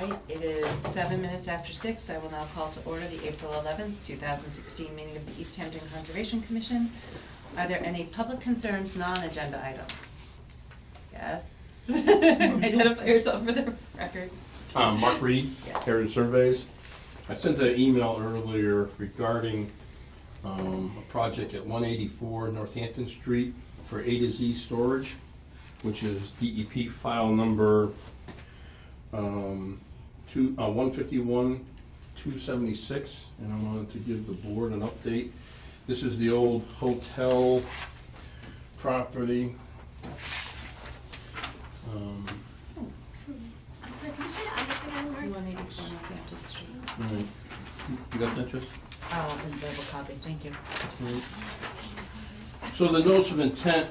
right, it is 7 minutes after 6. I will now call to order the April 11th, 2016 meeting of the East Hampton Conservation Commission. Are there any public concerns, non-agenda items? Yes. Identify yourself for the record. Mark Reed, Yes. Heritage Surveys. I sent an email earlier regarding a project at 184 Northampton Street for A to Z storage, which is DEP file number 151-276, and I wanted to give the board an update. This is the old hotel property. I'm sorry, can you say the address again, Mark? 184 Northampton Street. Right. You got that, Jess? Oh, and verbal copy, thank you. Right. So the notice of intent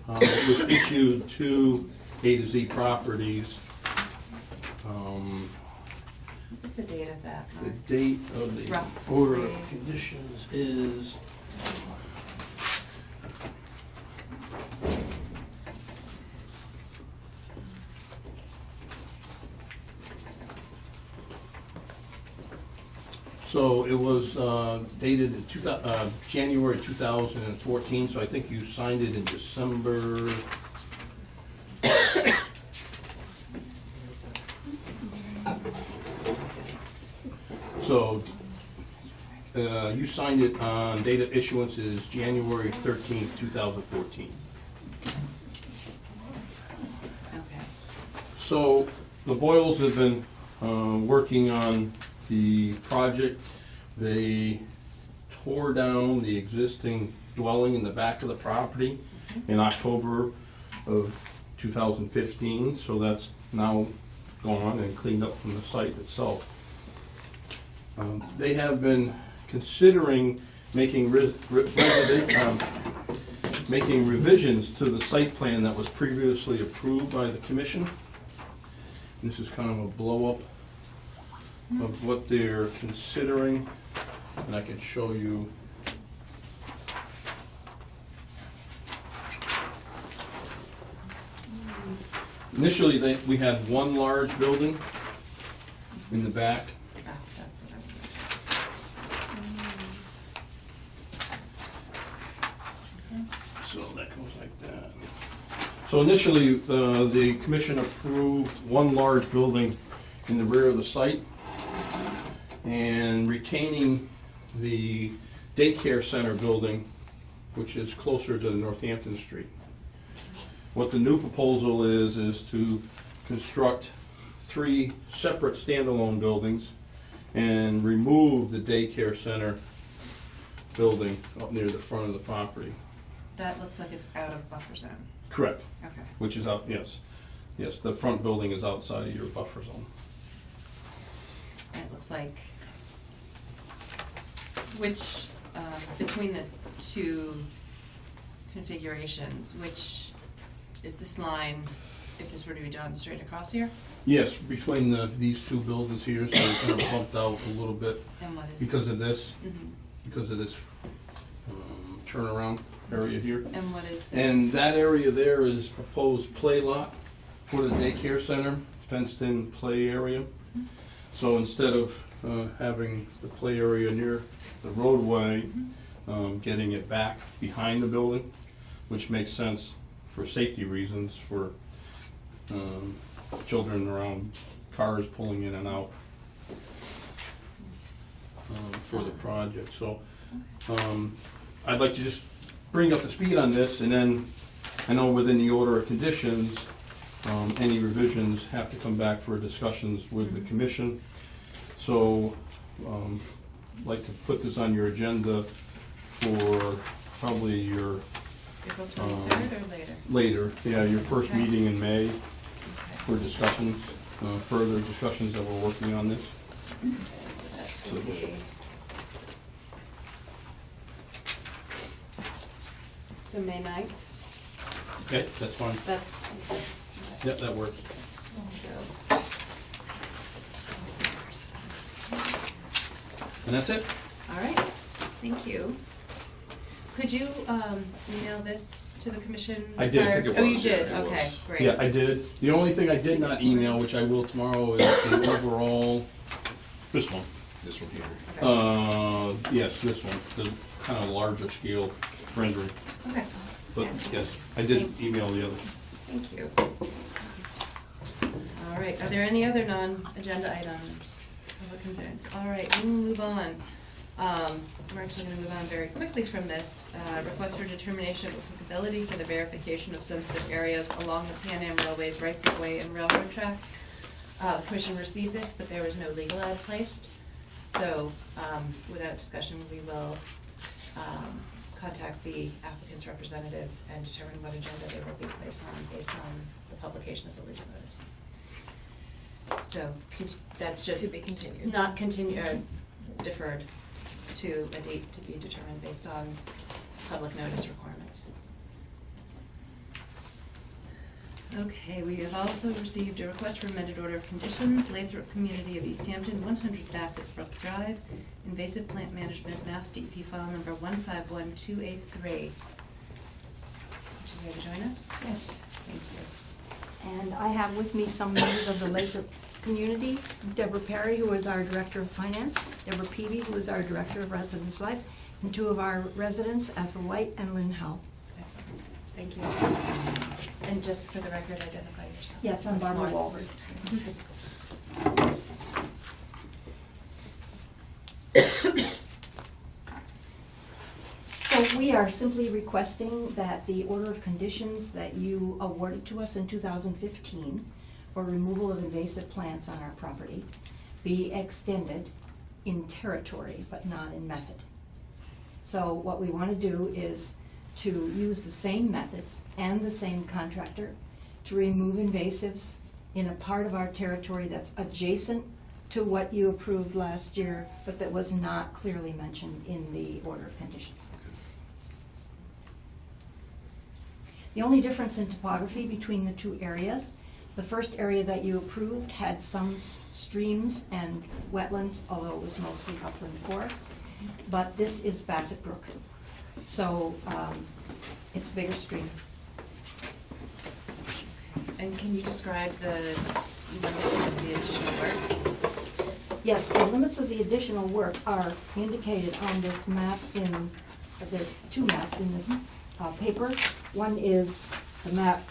was issued to A to Z Properties. What was the date of that, The Mark? date of the Roughly. order of conditions is so it was dated in January 2014, so I think you signed it in December. So you signed it on date of issuance is January 13th, 2014. Okay. So the Boyles have been working on the project. They tore down the existing dwelling in the back of the property in October of 2015, so that's now gone and cleaned up from the site itself. They have been considering making making revisions to the site plan that was previously approved by the commission. This is kind of a blow-up of what they're considering, and I can show you. Initially, we had one large building in the back. Oh, that's what So that goes like that. So initially, the commission approved one large building in the rear of the site and retaining the daycare center building, which is closer to Northampton Street. What the new proposal is to construct 3 separate standalone buildings and remove the daycare center building up near the front of the property. That looks like it's out of buffer zone. Correct. Okay. Which is out, yes. Yes, the front building is outside of your buffer zone. And it looks like, which, between the two configurations, which is this line, if this were to be done straight across here? Yes, between these two buildings here, so it's kind of bumped out a little bit And what is because of this, Mm-hmm. because of this turnaround area here. And what is this? And that area there is proposed play lot for the daycare center, fenced in play area. So instead of having the play area near the roadway, getting it back behind the building, which makes sense for safety reasons for children around cars pulling in and out for the project. So I'd like to just bring up the speed on this, and then I know within the order of conditions, any revisions have to come back for discussions with the commission. So I'd like to put this on your agenda for probably your April 23rd or later? later, yeah, your first Okay. meeting in May Okay. for discussions, further discussions that we're working on this. Okay, so that would be. So May 9th? Okay, that's fine. That's, okay. Yep, that works. So, And that's it? all right, thank you. Could you email this to the commission? I did. prior- I think it Oh, you was, did, yeah, it okay, was. great. Yeah, I did. The only thing I did not email, which I will tomorrow, is the overall, this one. This one here. Okay. Yes, this one, the kind of larger scale rendering. Okay, But Yes. yes, I did email the other. thank you. All right, are there any other non-agenda items, public concerns? All right, we'll move on. We're actually gonna move on very quickly from this. Request for determination of applicability for the verification of sensitive areas along the Pan Am Railway's rights-of-way and railroad tracks. The commission received this, but there was no legal ad placed. So, without discussion, we will, contact the applicant's representative and determine what agenda they will be placed on based on the publication of the legal notice. So, that's just. To be continued. Not deferred to a date to be determined based on public notice requirements. Okay, we have also received a request for amended order of conditions, Lathrop Community of East Hampton, 100 Bassett Brook Drive, invasive plant management, Mass DEP file number 151283. Would you care to join us? Yes, Thank you. and I have with me some members of the Lathrop community, Deborah Perry, who is our Director of Finance, Deborah Peavy, who is our Director of Residence Life, and two of our residents, Ethel White and Lynn Howe. Excellent. Thank you. And just for the record, identify yourself. Yes, I'm once Barbara more. Walford. So we are simply requesting that the order of conditions that you awarded to us in 2015 for removal of invasive plants on our property be extended in territory, but not in method. So what we want to do is to use the same methods and the same contractor to remove invasives in a part of our territory that's adjacent to what you approved last year, but that was not clearly mentioned in the order of conditions. The only difference in topography between the two areas, the first area that you approved had some streams and wetlands, although it was mostly upland forest, but this is Bassett Brook. So it's a bigger stream. And can you describe the limits of the additional work? Yes, the limits of the additional work are indicated on this map in, there are two maps in this paper. One is the map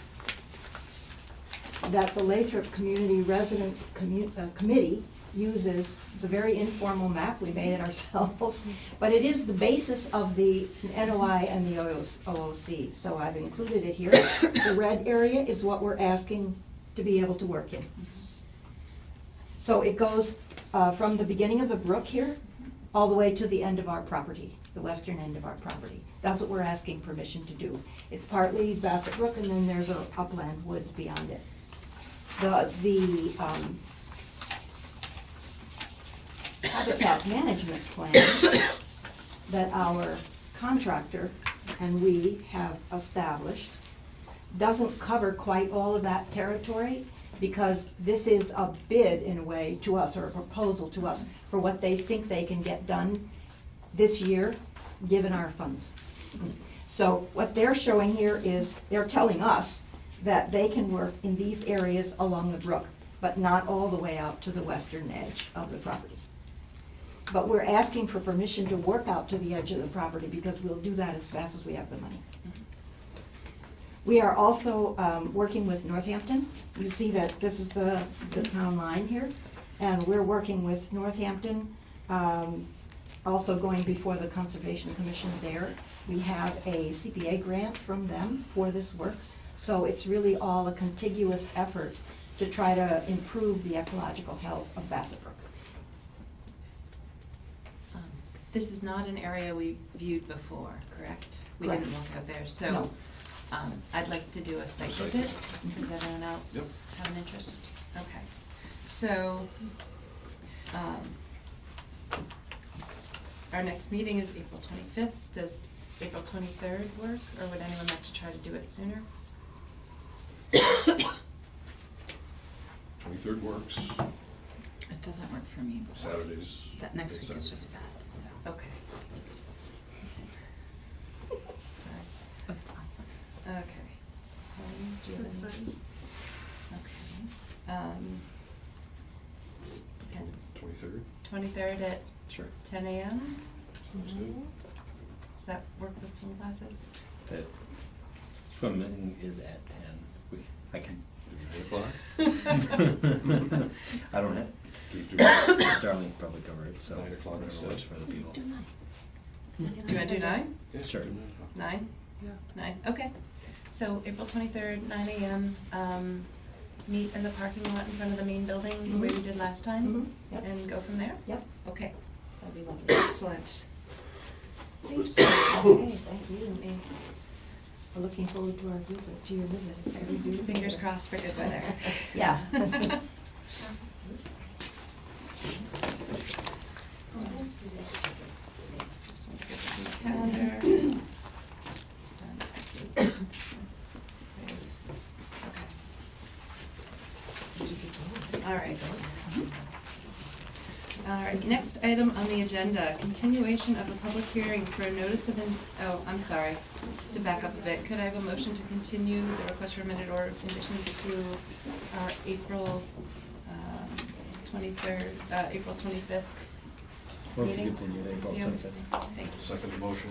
that the Lathrop Community Resident Committee uses. It's a very informal map, we made it ourselves, but it is the basis of the NOI and the OOC, so I've included it here. The red area is what we're asking to be able to work in. So it goes from the beginning of the brook here, all the way to the end of our property, the western end of our property. That's what we're asking permission to do. It's partly Bassett Brook, and then there's a upland woods beyond it. The habitat management plan that our contractor and we have established doesn't cover quite all of that territory, because this is a bid in a way to us, or a proposal to us, for what they think they can get done this year, given our funds. So what they're showing here is, they're telling us that they can work in these areas along the brook, but not all the way out to the western edge of the property. But we're asking for permission to work out to the edge of the property, because we'll do that as fast as we have the money. We are also working with Northampton. You see that this is the town line here, and we're working with Northampton, also going before the Conservation Commission there. We have a CPA grant from them for this work, so it's really all a contiguous effort to try to improve the ecological health of Bassett Brook. This is not an area we viewed before, correct? We Correct. didn't look out there, so No. I'd like to do a site Site visit. visit. Does everyone else Yep. have an interest? Okay. So, our next meeting is April 25th. Does April 23rd work, or would anyone like to try to do it sooner? 23rd works, It doesn't work for me. Saturdays. That next week is Saturday. just bad, so. Okay. Sorry. But it's fine. 23rd at Sure. 10 a.m.? Sounds good. Does that work with swim classes? The swimming is at 10. I can. Is it 8 o'clock? I don't have. Keep doing Darlene probably covered it, so. 9 o'clock it instead. works for the people. Do you want to do 9? Yeah, Sure. 9? Yeah. 9, okay. So April 23rd, 9 a.m., meet in the parking lot in front of the main building, the way we did last time? Mhm. Yep. And go from there? Yep. Okay, That'd be lovely. excellent. Thank you. Okay, thank you. We're looking forward to our visit, to your visit. It's gonna be beautiful. Fingers crossed for good weather. Yeah. Oops. Just want to get this in the calendar. Okay. All right. All right, next item on the agenda, continuation of the public hearing for a notice of, oh, I'm sorry, to back up a bit, could I have a motion to continue the request for amended order of conditions to our April 23rd, April 25th Move to meeting? continue to 6 April p.m. 25th. Thank you. Second motion.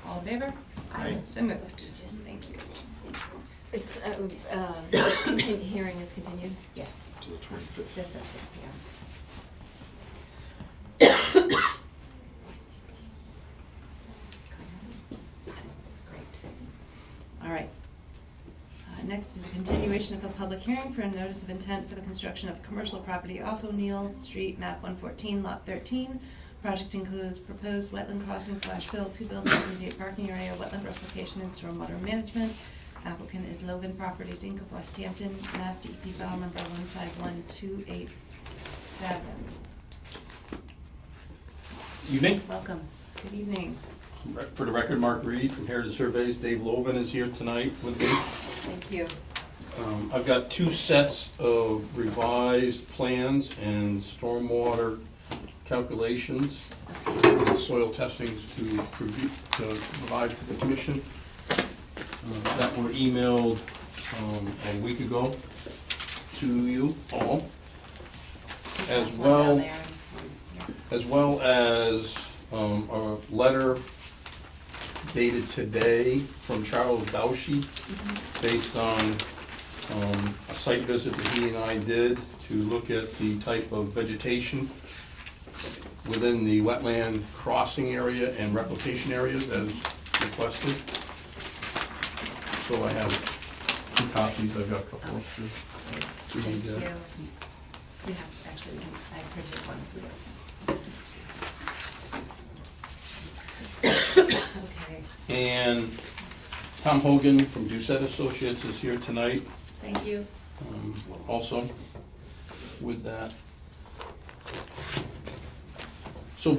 All in favor? Aye. So moved. Thank you. It's, hearing is continued? Yes. To the 25th. 5th at 6 p.m. Great. All right. Next is a continuation of a public hearing for a notice of intent for the construction of commercial property off O'Neill Street, map 114, lot 13. Project includes proposed wetland crossing, flash fill, 2 buildings, immediate parking area, wetland replication, and stormwater management. Applicant is Loven Properties, Inc. of West Hampton, Mass. DEP file number 151287. Evening. Welcome. Good evening. For the record, Mark Reed from Heritage Surveys. Dave Loven is here tonight with me. Thank you. I've got 2 sets of revised plans and stormwater calculations, soil testings to provide to the commission that were emailed a week ago to you all, That's one down there. as well as a letter dated today from Charles Bauschy based on a site visit that he and I did to look at the type of vegetation within the wetland crossing area and replication areas as requested. So I have 2 copies, I've got a couple of to Thank read. you. We have, actually, I printed one, so we don't. Okay, And Tom Hogan from Doucette Associates is here tonight, thank you. also with that. So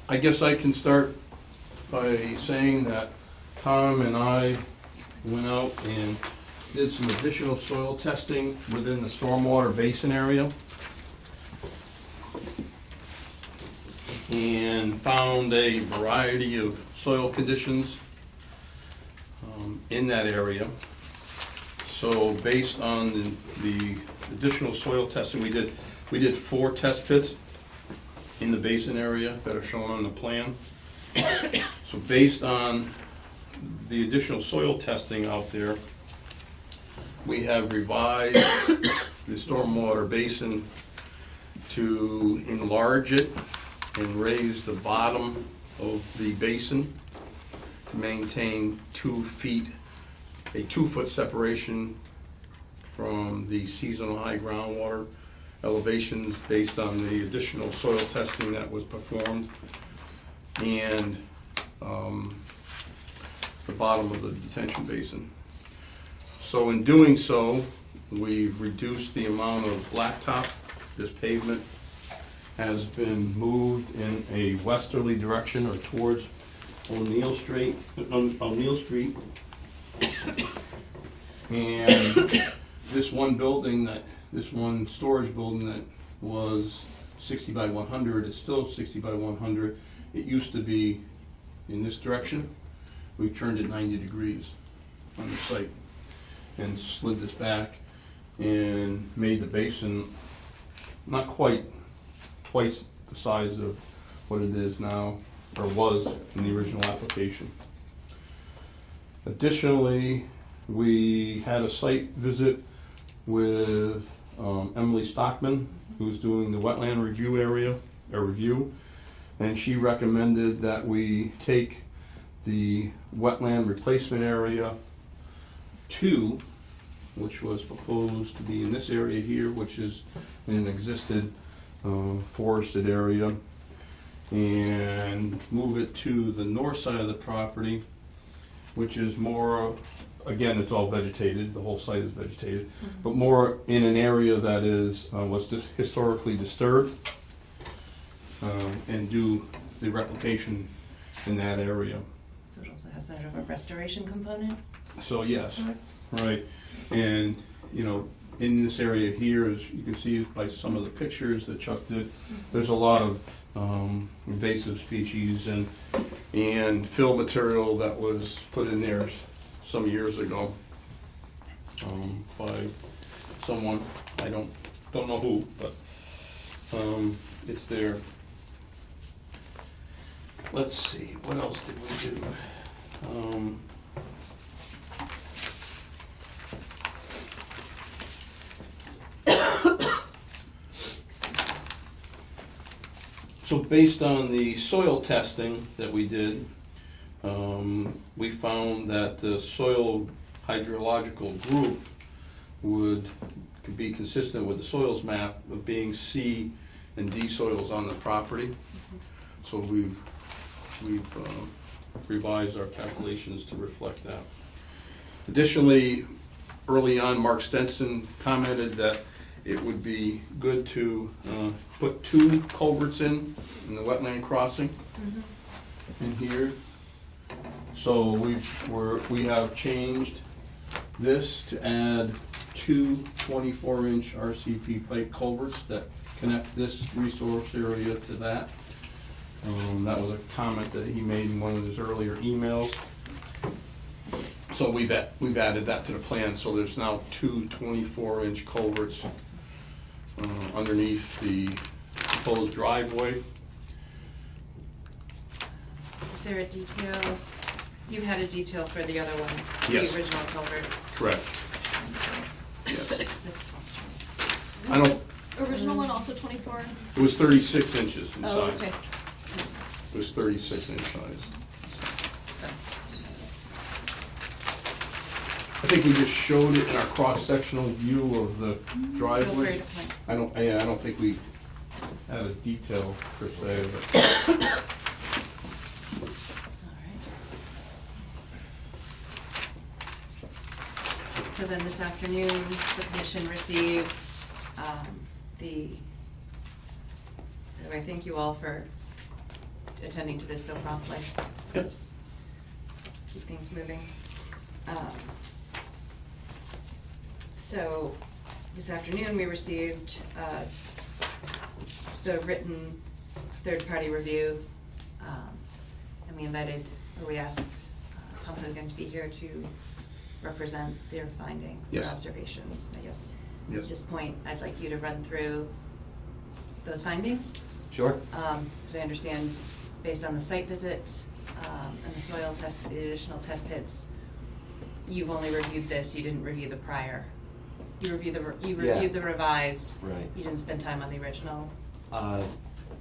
I guess I can start by saying that Tom and I went out and did some additional soil testing within the stormwater basin area and found a variety of soil conditions in that area. So based on the additional soil testing we did 4 test pits in the basin area that are shown on the plan. So based on the additional soil testing out there, we have revised the stormwater basin to enlarge it and raise the bottom of the basin to maintain 2 feet, a 2-foot separation from the seasonal high groundwater elevations based on the additional soil testing that was performed, and the bottom of the detention basin. So in doing so, we've reduced the amount of blacktop. This pavement has been moved in a westerly direction or towards O'Neill Street. And this one storage building that was 60 by 100 is still 60 by 100. It used to be in this direction. We've turned it 90 degrees on the site and slid this back and made the basin not quite twice the size of what it is now, or was in the original application. Additionally, we had a site visit with Emily Stockman, who's doing the wetland review, and she recommended that we take the wetland replacement area 2, which was proposed to be in this area here, which is in an existed forested area, and move it to the north side of the property, which is more, again, it's all vegetated, the whole site is vegetated, but more in an area that is, was historically disturbed, and do the replication in that area. So it also has sort of a restoration component So of yes, sorts? right, and, you know, in this area here, as you can see by some of the pictures that Chuck did, there's a lot of invasive species and fill material that was put in there some years ago by someone, I don't know who, but it's there. Let's see, what else did we do? So based on the soil testing that we did, we found that the soil hydrological group could be consistent with the soils map of being C and D soils on the property. So we've revised our calculations to reflect that. Additionally, early on, Mark Stenson commented that it would be good to put 2 culverts in the wetland crossing in here. So we have changed this to add 2 24-inch RCP pipe culverts that connect this resource area to that. That was a comment that he made in one of his earlier emails. So we've added that to the plan, so there's now 2 24-inch culverts underneath the proposed driveway. Is there a detail? You had a detail for the other one, Yes. the original culvert. Correct. Yeah. This is also. I don't, Original one also 24? it was 36 inches in size. Oh, okay. It was 36-inch size. I think we just showed it in our cross-sectional view of the driveway. Feel free to point. I don't think we had a detail per se, but So then this afternoon, the commission received I thank you all for attending to this so promptly. Yep. Let's keep things moving. So this afternoon, we received the written third-party review, and we asked Tom Hogan to be here to represent their findings, their Yes. observations. And I guess Yes. at this point, I'd like you to run through those findings. Sure. As I understand, based on the site visit and the soil test, the additional test pits, you've only reviewed this, you didn't review the prior. You reviewed the revised. Right. You didn't spend time on the original.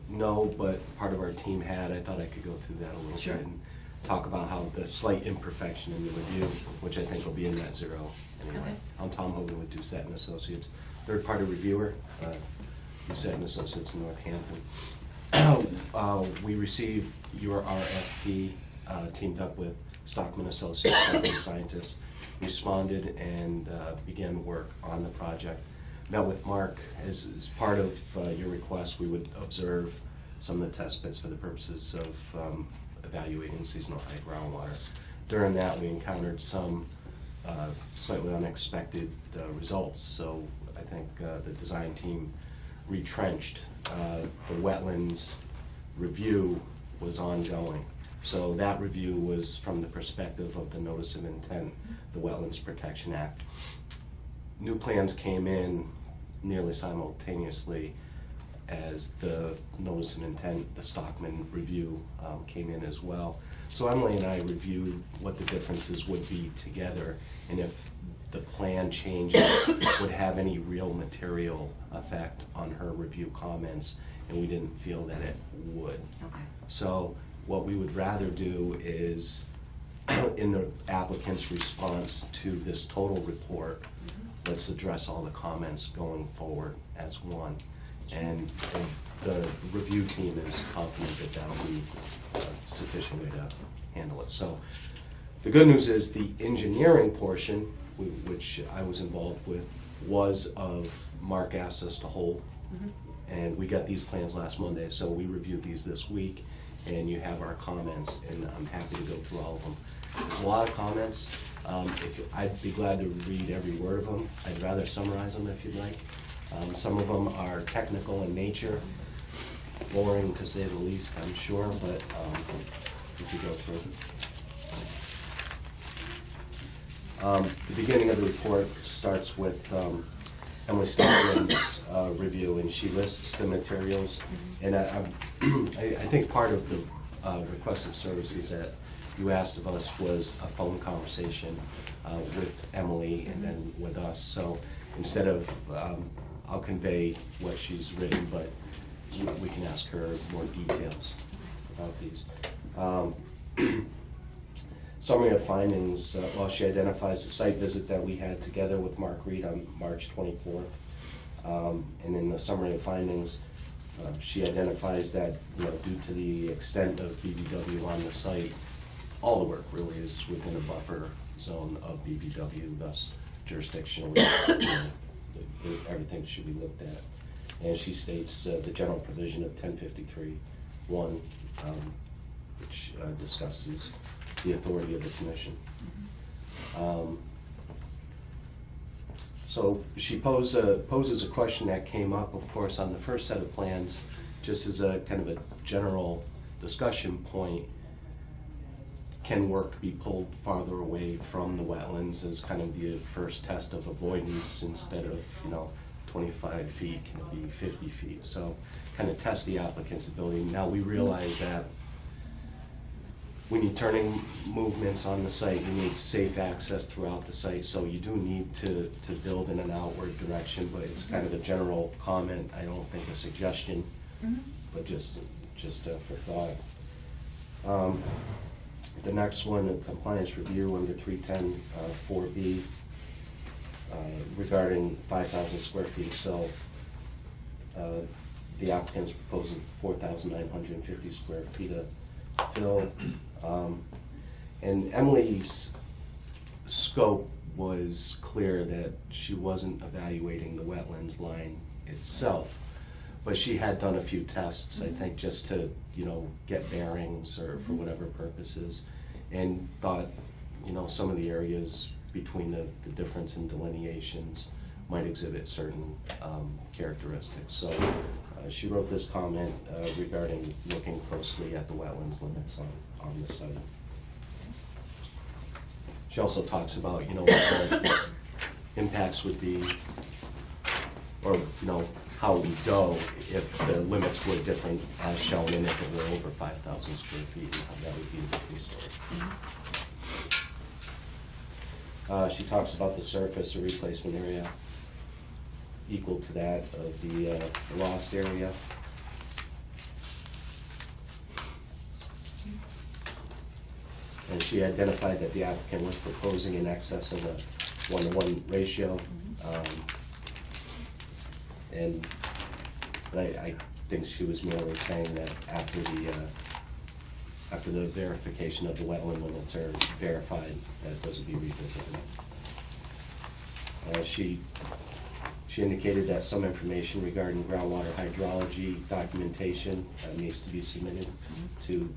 No, but part of our team had. I thought I could go through that a little Sure. bit and talk about how the slight imperfection in the review, which I think will be in that 0 anyway. Okay. I'm Tom Hogan with Doucette and Associates, third-party reviewer, Doucette and Associates in Northampton. We received your RFP, teamed up with Stockman Associates, local scientists, responded and began work on the project. Met with Mark. As part of your request, we would observe some of the test pits for the purposes of evaluating seasonal high groundwater. During that, we encountered some slightly unexpected results, so I think the design team retrenched. The wetlands review was ongoing. So that review was from the perspective of the Notice of Intent, the Wetlands Protection Act. New plans came in nearly simultaneously as the notice of intent, the Stockman review came in as well. So Emily and I reviewed what the differences would be together, and if the plan changes would have any real material effect on her review comments, and we didn't feel that it would. Okay. So what we would rather do is, in the applicant's response to this total report, let's address all the comments going forward as one. And the review team is confident that that'll be a sufficient way to handle it. So the good news is the engineering portion, which I was involved with, was of Mark asked us to hold. And we got these plans last Monday, so we reviewed these this week, and you have our comments, and I'm happy to go through all of them. There's a lot of comments. I'd be glad to read every word of them. I'd rather summarize them if you'd like. Some of them are technical in nature, boring to say the least, I'm sure, but we could go through. The beginning of the report starts with Emily Stockman's review, and she lists the materials. And I think part of the request of services that you asked of us was a phone conversation with Emily and then with us. So instead of, I'll convey what she's written, but we can ask her more details about these. Summary of findings, well, she identifies the site visit that we had together with Mark Reed on March 24th. And in the summary of findings, she identifies that, due to the extent of BBW on the site, all the work really is within a buffer zone of BBW, thus jurisdictionally, everything should be looked at. And she states the general provision of 1053-1, which discusses the authority of the commission. So she poses a question that came up, of course, on the first set of plans, just as a kind of a general discussion point. Can work be pulled farther away from the wetlands as kind of the first test of avoidance? Instead of 25 feet, can it be 50 feet? So kind of test the applicant's ability. Now we realize that we need turning movements on the site, we need safe access throughout the site, so you do need to build in an outward direction, but it's kind of a general comment, I don't think a suggestion, but just for thought. The next one, the compliance review under 310 4B regarding 5,000 square feet. So the applicant's proposing 4,950 square feet of fill. And Emily's scope was clear that she wasn't evaluating the wetlands line itself, but she had done a few tests, I think, just to get bearings or for whatever purposes, and thought some of the areas between the difference in delineations might exhibit certain characteristics. So she wrote this comment regarding looking closely at the wetlands limits on the site. She also talks about what the impacts would be, or how it would go if the limits were different as shown, and if it were over 5,000 square feet, and how that would be the 3-story. She talks about the surface or replacement area equal to that of the lost area. And she identified that the applicant was proposing in excess of a 1-to-1 ratio. And I think she was merely saying that after the verification of the wetland limits are verified, that those would be revisited. She indicated that some information regarding groundwater hydrology documentation needs to be submitted to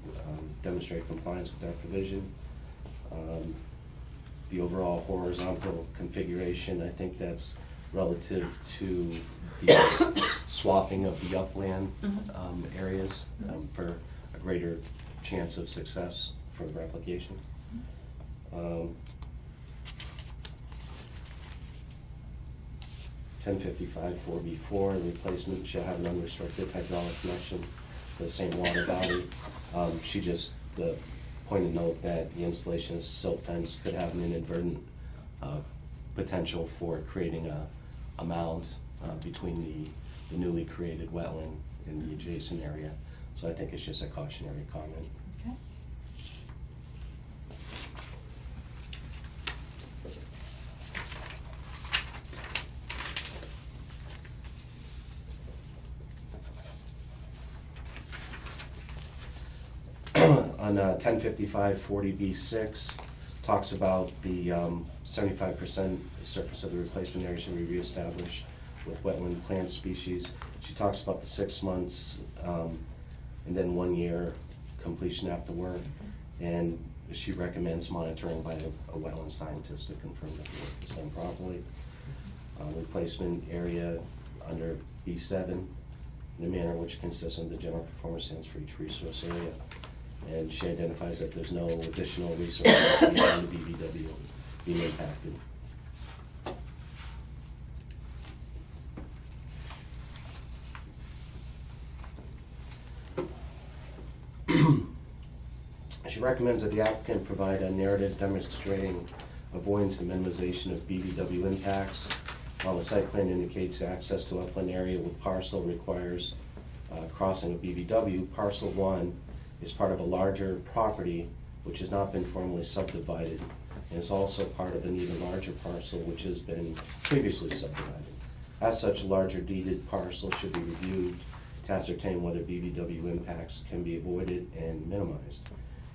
demonstrate compliance with that provision. The overall horizontal configuration, I think that's relative to the swapping of the upland areas for a greater chance of success for replication. 1055 4B4, the replacement shall have an unrestricted hydraulic connection to the same water body. She just pointed note that the installation of silt fence could have an inadvertent potential for creating a mound between the newly created wetland and the adjacent area. So I think it's just a cautionary comment. Okay. On 1055 40B6, talks about the 75% surface of the replacement area should be reestablished with wetland plant species. She talks about the 6 months and then 1 year completion after work, and she recommends monitoring by a wetland scientist to confirm that the work is done properly. Replacement area under B7, in a manner which consists of the general performance standards for each resource area. And she identifies that there's no additional resources beyond the BVW being impacted. She recommends that the applicant provide a narrative demonstrating avoidance and minimization of BVW impacts. While the site plan indicates access to upland area with parcel requires crossing of BVW, parcel 1 is part of a larger property which has not been formally subdivided, and is also part of an even larger parcel which has been previously subdivided. As such, a larger deeded parcel should be reviewed to ascertain whether BVW impacts can be avoided and minimized.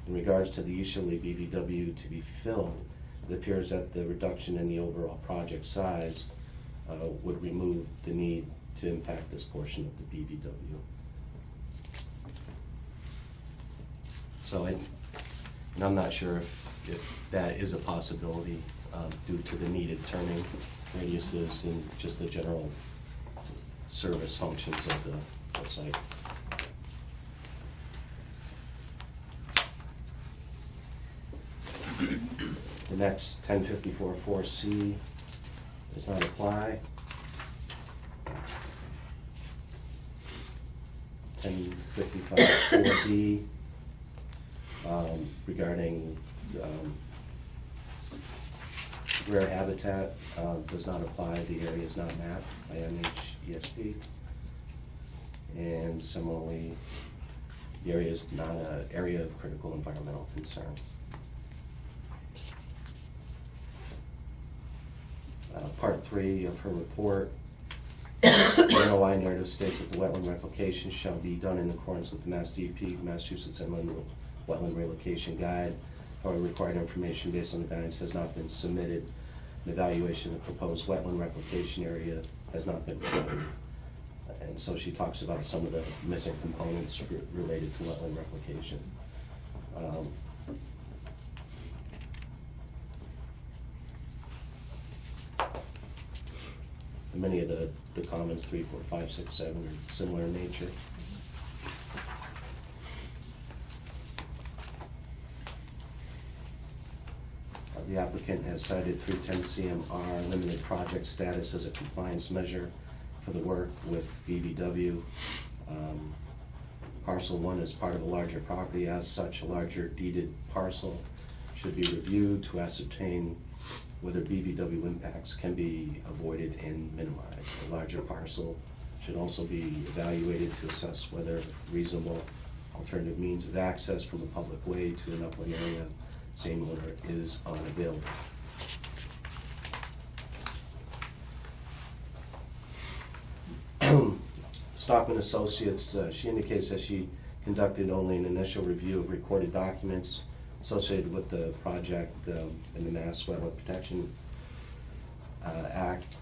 In regards to the issue of BVW to be filled, it appears that the reduction in the overall project size would remove the need to impact this portion of the BVW. So, and I'm not sure if that is a possibility due to the needed turning radiuses and just the general service functions of the site. The next 1054 4C does not apply. 1055 4B regarding rare habitat does not apply. The area is not mapped by NHESP. And similarly, the area is not an area of critical environmental concern. Part 3 of her report, the NOI narrative states that the wetland replication shall be done in accordance with the Mass DEP, Massachusetts Inland Wetland Relocation Guide. However, required information based on the guidance has not been submitted. An evaluation of the proposed wetland replication area has not been provided. And so she talks about some of the missing components related to wetland replication. Many of the comments, 3, 4, 5, 6, 7 are similar in nature. The applicant has cited 310 CMR limited project status as a compliance measure for the work with BVW. Parcel 1 is part of a larger property. As such, a larger deeded parcel should be reviewed to ascertain whether BVW impacts can be avoided and minimized. A larger parcel should also be evaluated to assess whether reasonable alternative means of access from a public way to an upland area same owner is unavailable. Stockman Associates, she indicates that she conducted only an initial review of recorded documents associated with the project in the Mass Wetland Protection Act.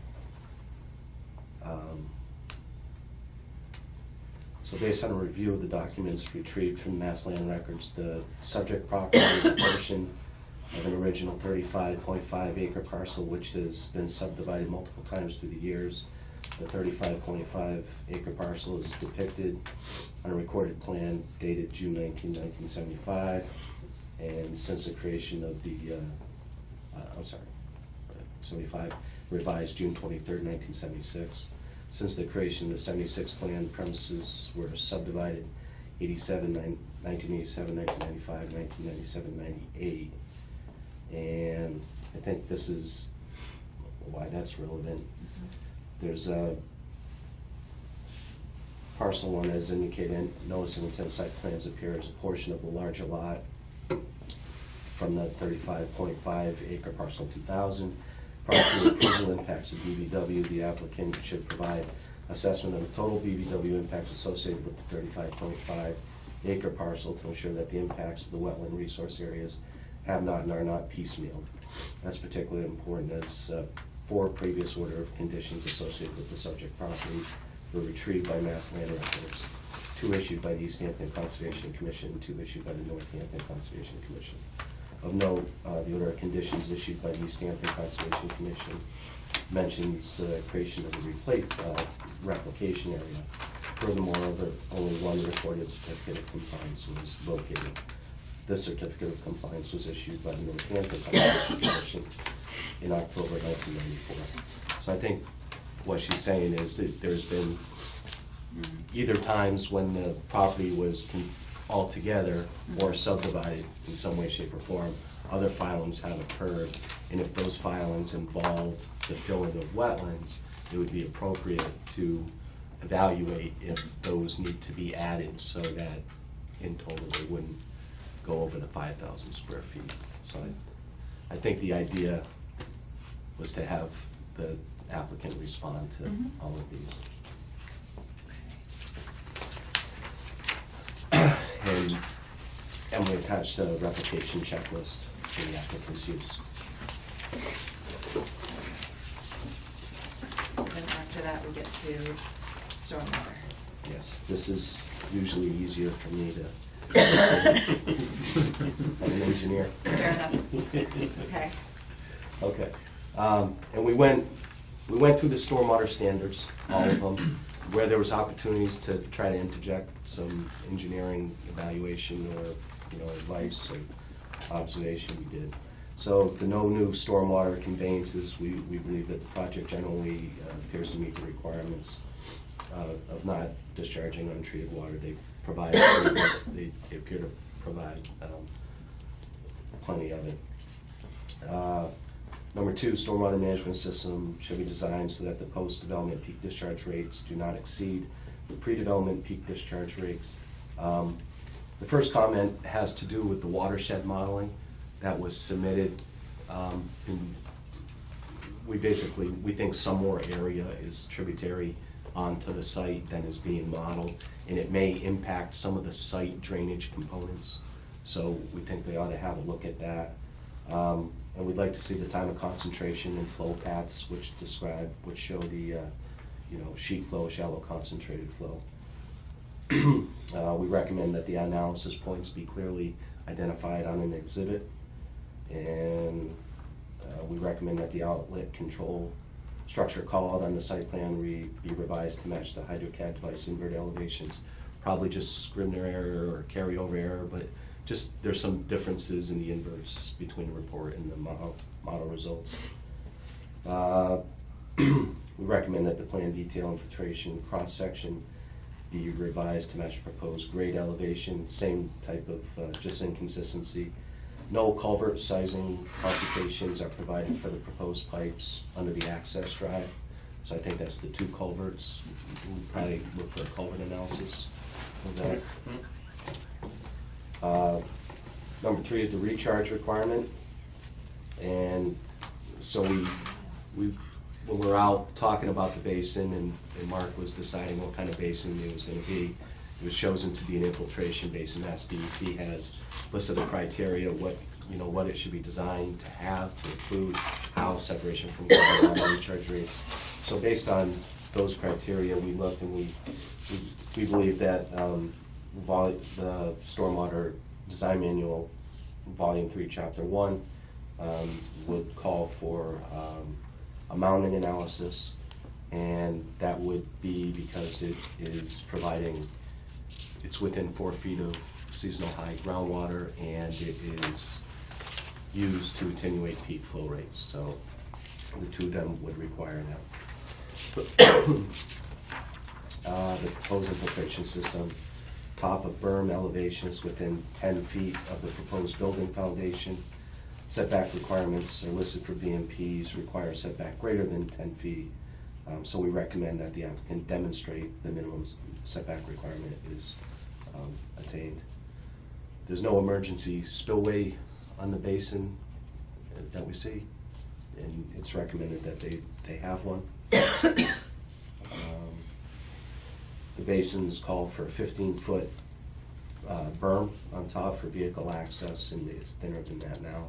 So based on a review of the documents retrieved from Mass Land Records, the subject property is a portion of an original 35.5 acre parcel which has been subdivided multiple times through the years. The 35.5 acre parcel is depicted on a recorded plan dated June 19, 1975. And since the creation of the, 1975, revised June 23rd, 1976. Since the creation of the 76 plan, premises were subdivided 1987, 1995, 1997, 98. And I think this is why that's relevant. There's a parcel one as indicated, notice of intent site plans appear as a portion of the larger lot from the 35.5 acre parcel 2000. Prior to approval impacts of BBW, the applicant should provide assessment of the total BBW impacts associated with the 35.5 acre parcel to ensure that the impacts of the wetland resource areas have not and are not piecemeal. That's particularly important as 4 previous order of conditions associated with the subject property were retrieved by Mass Land Records, 2 issued by the East Hampton Conservation Commission, and 2 issued by the Northampton Conservation Commission. Of note, the order of conditions issued by the East Hampton Conservation Commission mentions the creation of a replication area. Furthermore, only 1 recorded certificate of compliance was located. This certificate of compliance was issued by the Northampton Conservation Commission in October 1994. So I think what she's saying is that there's been either times when the property was all together or subdivided in some way, shape, or form, other filings have occurred, and if those filings involved the filling of wetlands, it would be appropriate to evaluate if those need to be added so that in total they wouldn't go over the 5,000 square feet. So I think the idea was to have the applicant respond to all of these. And Emily attached a replication checklist for the applicant's use. So then after that, we get to stormwater. Yes, this is usually easier for me to, I'm an engineer. Fair enough. Okay. Okay, and we went through the stormwater standards, all of them, where there was opportunities to try to interject some engineering evaluation or, advice or observation we did. So the no new stormwater conveyances, we believe that the project generally appears to meet the requirements of not discharging untreated water. They appear to provide plenty of it. Number 2, stormwater management system should be designed so that the post-development peak discharge rates do not exceed the pre-development peak discharge rates. The first comment has to do with the watershed modeling that was submitted. We think some more area is tributary onto the site than is being modeled, and it may impact some of the site drainage components. So we think they ought to have a look at that. And we'd like to see the time of concentration and flow paths which show the sheet flow, shallow concentrated flow. We recommend that the analysis points be clearly identified on an exhibit, and we recommend that the outlet control structure call out on the site plan be revised to match the HydroCAD device invert elevations. Probably just Scribner error or carryover error, but just there's some differences in the inverts between the report and the model results. We recommend that the plan detail infiltration cross-section be revised to match proposed grade elevation, same type of just inconsistency. No culvert sizing computations are provided for the proposed pipes under the access drive. So I think that's the 2 culverts. We'll probably look for a culvert analysis of that. Number 3 is the recharge requirement. And so when we're out talking about the basin and Mark was deciding what kind of basin it was going to be, it was chosen to be an infiltration basin. Mass DEP has listed the criteria, what it should be designed to have, to include how separation from groundwater recharge rates. So based on those criteria, we looked and we believe that the Stormwater Design Manual, Volume 3, Chapter 1, would call for a mounting analysis, and that would be because it is providing, it's within 4 feet of seasonal high groundwater, and it is used to attenuate peak flow rates. So The two of them would require now. The proposed infiltration system, top of berm elevation is within 10 feet of the proposed building foundation. Setback requirements are listed for BMPs, require setback greater than 10 feet. So we recommend that the applicant demonstrate the minimum setback requirement is attained. There's no emergency spillway on the basin that we see, and it's recommended that they have one. The basins call for a 15-foot berm on top for vehicle access, and it's thinner than that now.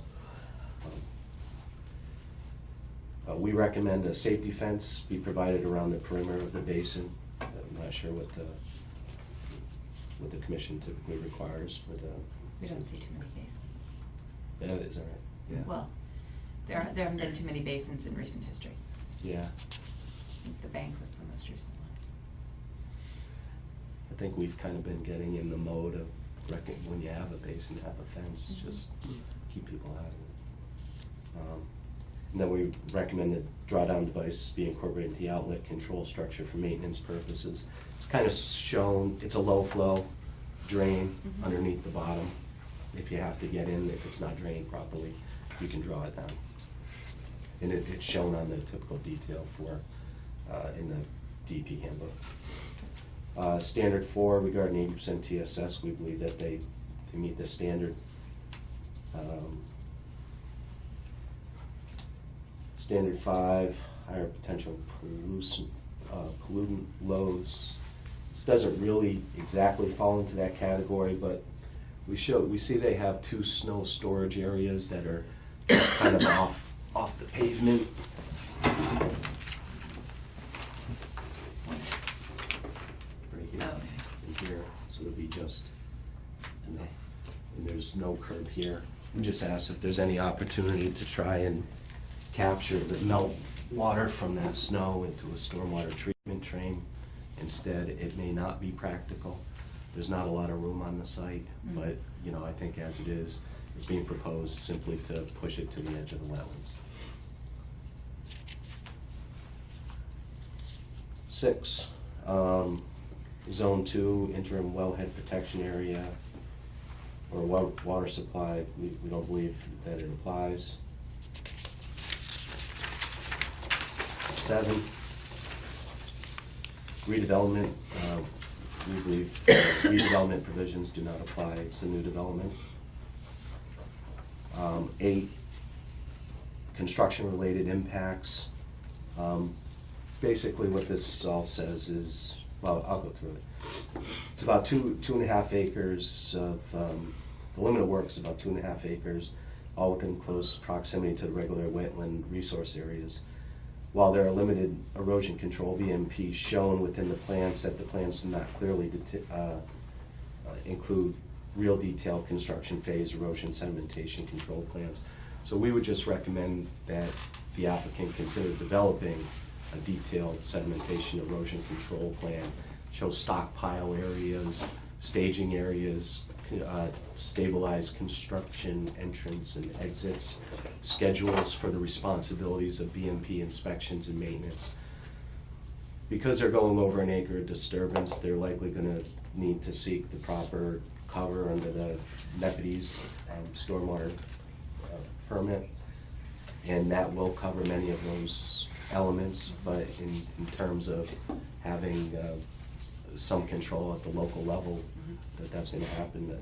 We recommend a safety fence be provided around the perimeter of the basin. I'm not sure what the commission typically requires, but We don't see too many basins. yeah, is that right? Yeah. Well, there haven't been too many basins in recent history. Yeah, I think the bank was the most recent one. I think we've kind of been getting in the mode of when you have a basin, have a fence, just keep people out of it. And then we recommend that drawdown device be incorporated into the outlet control structure for maintenance purposes. It's kind of shown, it's a low flow drain underneath the bottom. If you have to get in, if it's not drained properly, you can draw it down. And it's shown on the typical detail for, in the DP handbook. Standard 4 regarding 80% TSS, we believe that they meet the standard. Standard 5, higher potential pollutant loads. This doesn't really exactly fall into that category, but we see they have 2 snow storage areas that are kind of off the pavement. Right here and here, so it'll be just, and there's no curb here. We just asked if there's any opportunity to try and capture the melt water from that snow into a stormwater treatment train. Instead, it may not be practical. There's not a lot of room on the site, but I think as it is, it's being proposed simply to push it to the edge of the wetlands. 6, Zone 2, interim wellhead protection area or water supply. We don't believe that it applies. 7, redevelopment. We believe redevelopment provisions do not apply. It's a new development. 8, construction-related impacts. Basically what this all says is, well, I'll go through it. It's about 2.5 acres of, the limit of work is about 2.5 acres, all within close proximity to the regular wetland resource areas. While there are limited erosion control VMPs shown within the plan set, the plans do not clearly include real detailed construction phase erosion sedimentation control plans. So we would just recommend that the applicant consider developing a detailed sedimentation erosion control plan, show stockpile areas, staging areas, stabilized construction entrance and exits, schedules for the responsibilities of BMP inspections and maintenance. Because they're going over an acre of disturbance, they're likely going to need to seek the proper cover under the NEPID's stormwater permit, and that will cover many of those elements, but in terms of having some control at the local level, that's going to happen, that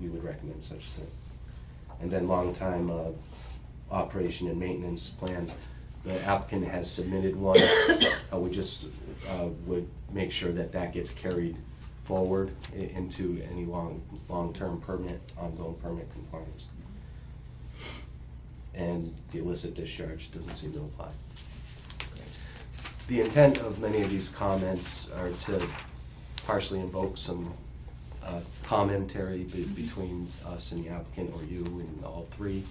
we would recommend such a thing. And then long-time operation and maintenance plan. The applicant has submitted one. We just would make sure that that gets carried forward into any long-term permit, ongoing permit compliance. And the illicit discharge doesn't seem to apply. The intent of many of these comments are to partially invoke some commentary between us and the applicant, or you and all three.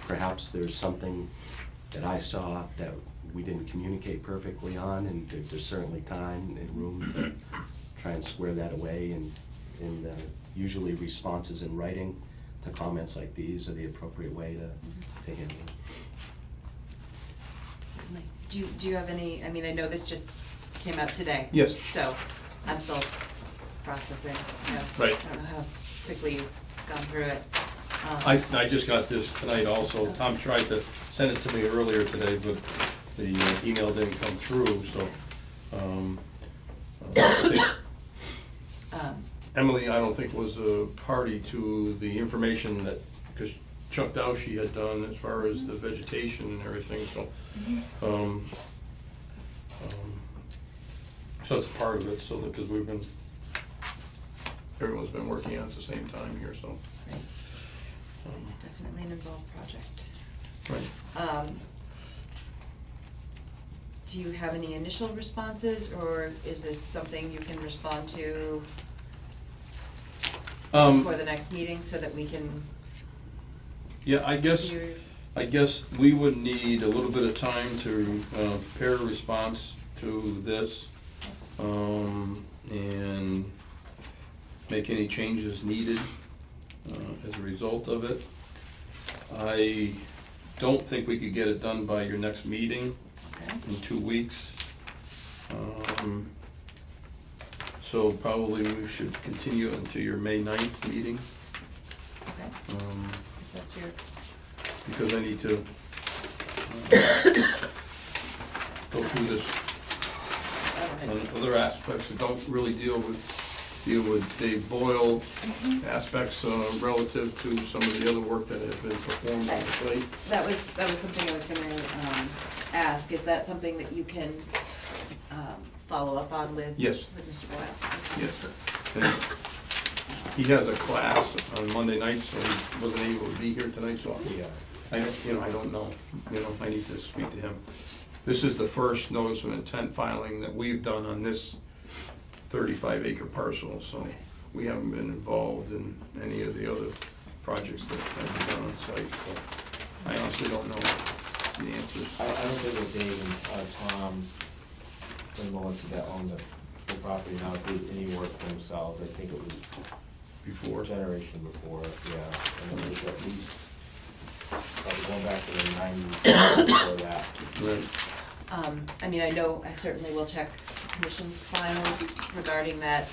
Perhaps there's something that I saw that we didn't communicate perfectly on, and there's certainly time and room to try and square that away, and usually responses in writing to comments like these are the appropriate way to handle it. do you have any, I mean, I know this just came out today. Yes. So I'm still processing, you know. Right. I don't know how quickly you've gone through it. I just got this tonight also. Tom tried to send it to me earlier today, but the email didn't come through, so, I think Emily, I don't think was a party to the information that, because Chuck Dowshy had done as far as the vegetation and everything, so, so that's part of it, so, because everyone's been working on it at the same time here, so. Right. Definitely an involved project. Right. Do you have any initial responses, or is this something you can respond to before the next meeting so that we can Yeah, I hear? guess we would need a little bit of time to prepare a response to this, and make any changes needed as a result of it. I don't think we could get it done by your next meeting Okay. in 2 weeks. So probably we should continue it until your May 9th meeting, Okay, if that's your, because I need to go through this on other aspects that don't really deal with Dave Boyle aspects relative to some of the other work that has been performed on the site. that was something I was gonna ask. Is that something that you can follow up on with? Yes. With Mr. Boyle? Yes, sir. And he has a class on Monday night, so he wasn't able to be here tonight, so I don't know. I need to speak to him. This is the first notice of intent filing that we've done on this 35-acre parcel, so we haven't been involved in any of the other projects that have been done on site, so I honestly don't know the answers. I don't think that Dave and Tom, and Melissa that own the property now did any work for themselves. I think it was Before. generation before, yeah. And it was at least, probably going back to the 90s before that. Right. I mean, I know, I certainly will check the commission's files regarding that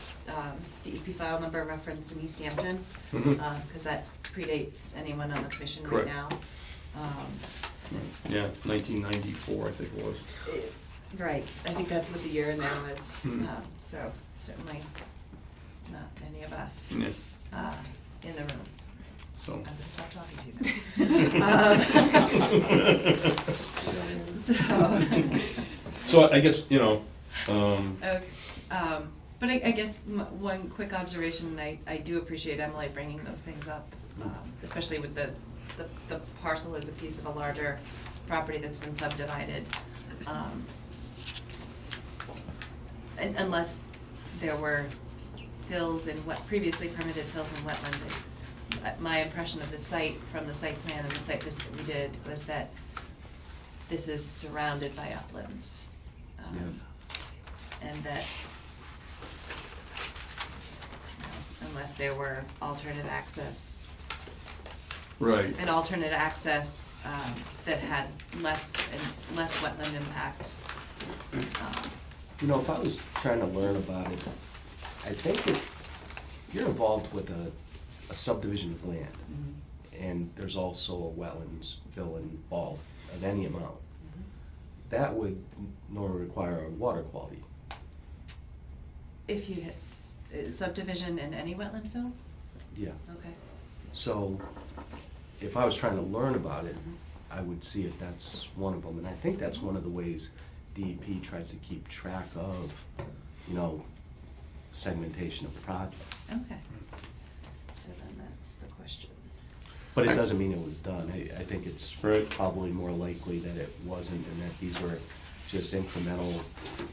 DEP file number referenced in East Hampton, Mhm. because that predates anyone on the commission right Correct. now. Yeah, 1994, I think it was. Right, I think that's what the year in there was, Mhm. so certainly not any of us Yeah, in the room. so. I'm gonna stop talking to you now. So I guess, Okay, but I guess one quick observation, I do appreciate Emily bringing those things up, especially with the parcel as a piece of a larger property that's been subdivided. And unless there were fills in previously permitted fills in wetland, my impression of the site from the site plan and the site visit that we did was that this is surrounded by uplands. And that, unless there were alternate access, right. an alternate access that had less wetland impact. If I was trying to learn about it, I think if you're involved with a subdivision of land, and there's also a wetlands bill involved of any amount, that would normally require a water quality. If you hit subdivision in any wetland fill? Yeah. Okay. So if I was trying to learn about it, I would see if that's one of them. And I think that's one of the ways DEP tries to keep track of, segmentation of the project. Okay. So then that's the question. But it doesn't mean it was done. I think it's Right. probably more likely that it wasn't, and that these were just incremental,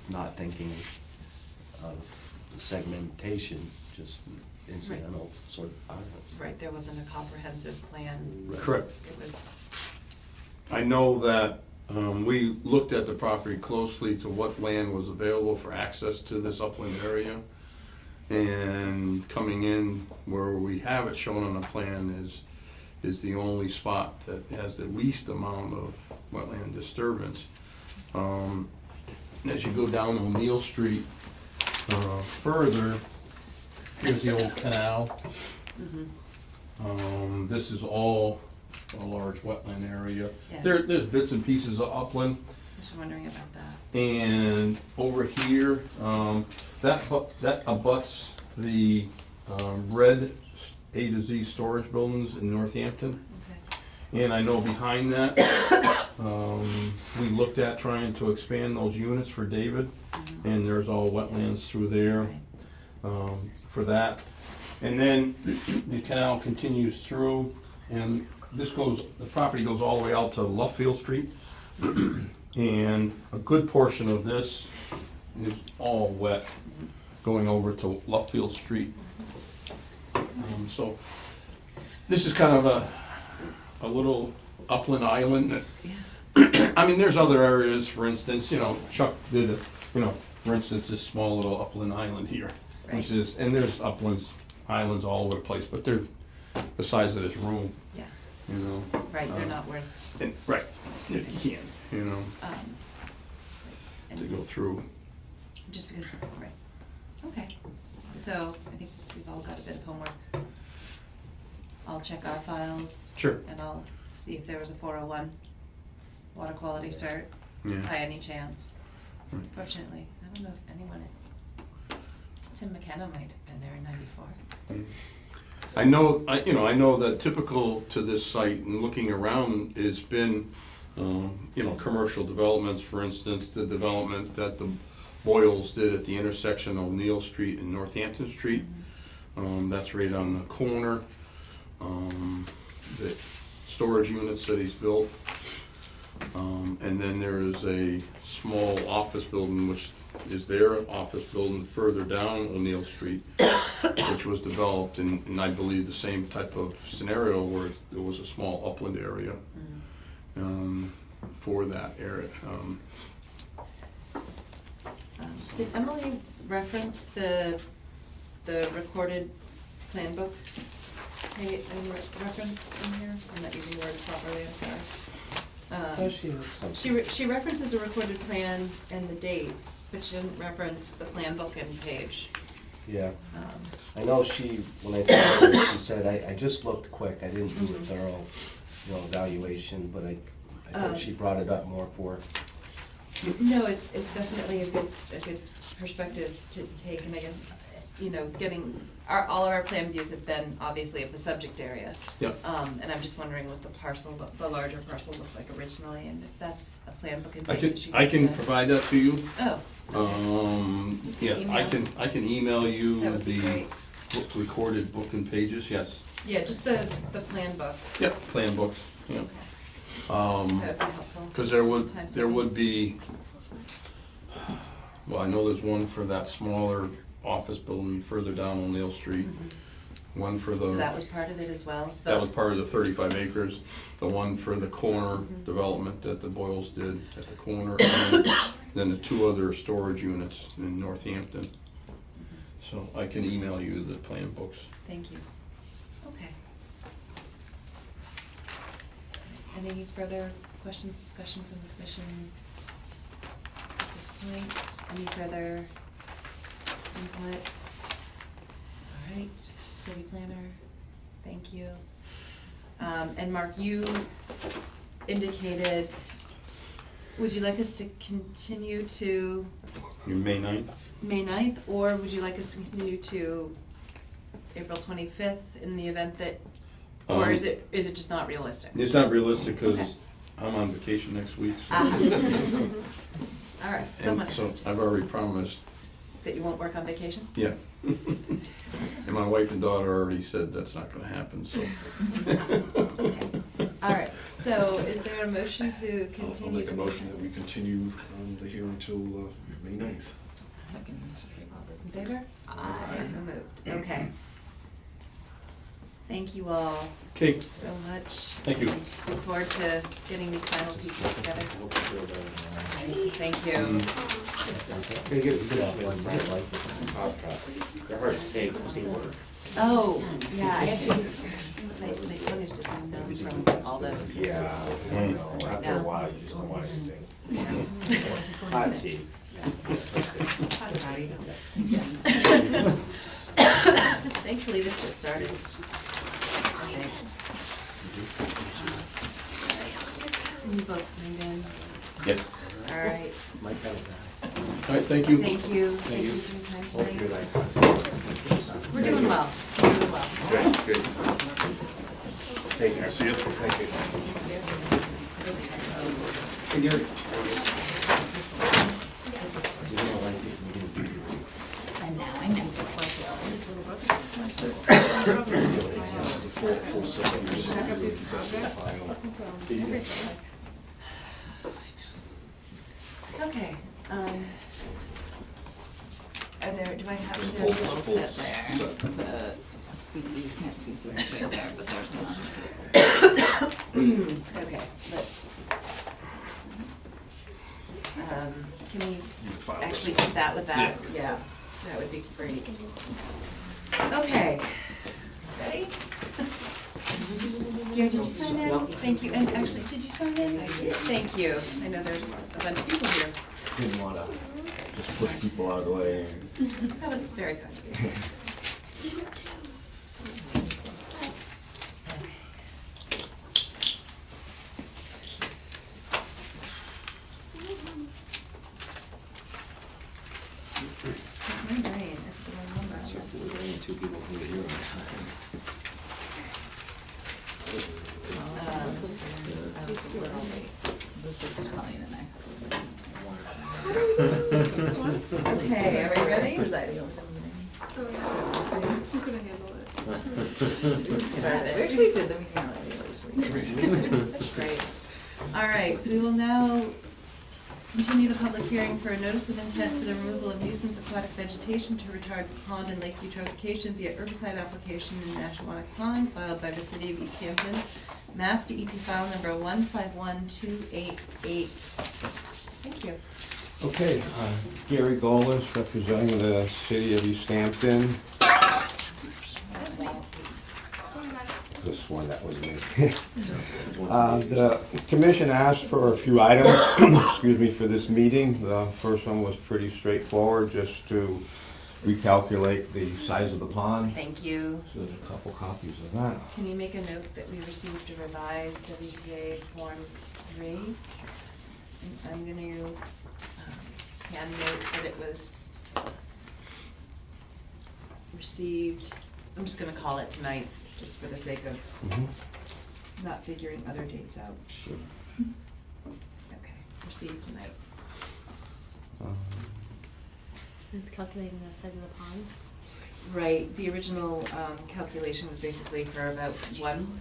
not thinking of segmentation, just incidental sort of items. Right, there wasn't a comprehensive plan. Correct. It was, I know that we looked at the property closely to what land was available for access to this upland area. And coming in where we have it shown on the plan is the only spot that has the least amount of wetland disturbance. As you go down O'Neill Street further, here's the old canal. This is all a large wetland area. Yes. There's bits and pieces of upland. I was wondering about that. And over here, that abuts the red A to Z storage buildings in Northampton. Okay. And I know behind that, we looked at trying to expand those units for David, and there's all wetlands through there for that. And then the canal continues through, and the property goes all the way out to Luffield Street. And a good portion of this is all wet, going over to Luffield Street. So this is kind of a little upland island. I mean, there's other areas, for instance, Chuck did, for instance, this small little upland island here, which is, and there's islands all over the place, but they're the size of this room, Yeah, you know. right, they're not worth, Right, you can't, and to go through. just because, right. Okay, so I think we've all got a bit of homework. I'll check our files. Sure. And I'll see if there was a 401 water quality cert Yeah. by any chance. Right. Fortunately, I don't know if anyone Tim McKenna might have been there in '94. I know that typical to this site and looking around has been, commercial developments, for instance, the development that the Boyles did at the intersection of O'Neill Street and Northampton Street. That's right on the corner. The storage units that he's built. And then there is a small office building, which is their office building further down O'Neill Street, which was developed in I believe, the same type of scenario where there was a small upland area for that area. Did Emily reference the recorded plan book? Any reference in here? I'm not using words properly, I'm sorry. She references a recorded plan and the dates, but she didn't reference the plan book and page. Yeah, I know when I talked to her, she said, I just looked quick, I didn't do a thorough, evaluation, but I think she brought it up more for. No, it's definitely a good perspective to take, and I guess, getting, all of our plan views have been obviously of the subject area. Yep. And I'm just wondering what the larger parcel looked like originally, and if that's a plan book and page that she I can send. provide that to you. Oh. Yeah, Email? I can email you That would be the great. recorded book and pages, yes. Yeah, just the plan book. Yep, plan books, yeah. Okay. That would be helpful. Because Time there would saving. be, well, I know there's one for that smaller office building further down O'Neill Street. One for the. So that was part of it as well? That was part of the 35 acres. The one for the corner development that the Boyles did at the corner, and then the two other storage units in Northampton. So I can email you the plan books. Thank you. Okay. Any further questions, discussion from the commission at this point? Any further input? All right, city planner, thank you. And Mark, you indicated, would you like us to continue to Your May 9th? May 9th, or would you like us to continue to April 25th in the event that, or is it just not realistic? It's not realistic because Okay. I'm on vacation next week. So. All right, And someone so has to. I've already promised. That you won't work on vacation? Yeah. And my wife and daughter already said that's not gonna happen, so. Okay. All right, so is there a motion to I'll continue make a to motion that we continue the hearing until May 9th. Second. All those in favor? Aye. So moved, okay. Thank you all Okay. so much. Thank you. And look forward to getting these final pieces together. Thank you. They're hard to take, they work. Oh, yeah, I have to, tight to make money is just known from all the. Yeah, I know, Right after now. a while, you just don't want anything. Hot tea. Howdy, howdy. Thankfully, this just started. Okay. And you both signed in? Yep. All right. Mike got it. All right, thank you. Thank you. Thank you for your time Hopefully tonight. next time. We're doing well. We're doing well. Good, good. Thank you. See you. Thank you. Hey, Gary. And now I know. Full set of Okay. Are there, do I have full to? set. The species, can't species right there, but there's none. Okay, let's. Can we actually do that with that? Yeah, that would be great. Okay. Ready? Gary, did you sign in? Thank you. And actually, did you sign in? I did. Thank you. I know there's a bunch of people here. Didn't wanna just push people out of the way. That was very kind of you. So my brain, if the one number was- Only two people who were here on time. I was a little late. It was just Colleen and I. Okay, are we ready? Presiding over the meeting. You couldn't handle it. We actually did the meeting earlier this week. Great. All right, we will now continue the public hearing for a notice of intent for the removal of nuisance aquatic vegetation to retard pond and lake eutrophication via herbicide application in Nashawanic Pond filed by the city of East Hampton, Mass. DEP file number 151288. Thank you. Okay, Gary Golis, representing the city of East Hampton. This one, that was me. The commission asked for a few items, excuse me, for this meeting. The first one was pretty straightforward, just to recalculate the size of the pond. Thank you. So there's a couple copies of that. Can you make a note that we received a revised WPA Form 3? And I'm going to hand note that it was received, I'm just going to call it tonight, just for the sake of not figuring other dates out. Sure. Okay, received tonight. It's calculating the size of the pond. Right, the original calculation was basically for about one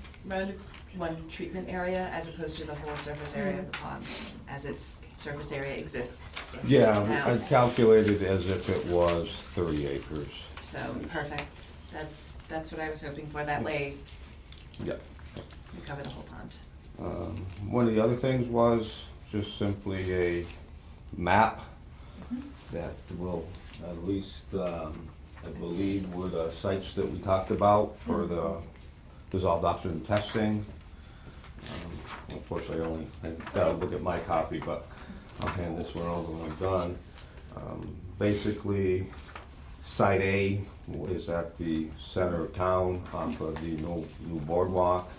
treatment area as opposed to the whole surface area of the pond, as its surface area exists. Yeah, now. I calculated as if it was 30 acres. So, perfect. That's what I was hoping for. That way, Yep. we cover the whole pond. One of the other things was just simply a map that will at least, I believe, were the sites that we talked about for the dissolved oxygen testing. Unfortunately, I only got to look at my copy, but I'll hand this one over when I'm done. Basically, Site A is at the center of town off of the new boardwalk.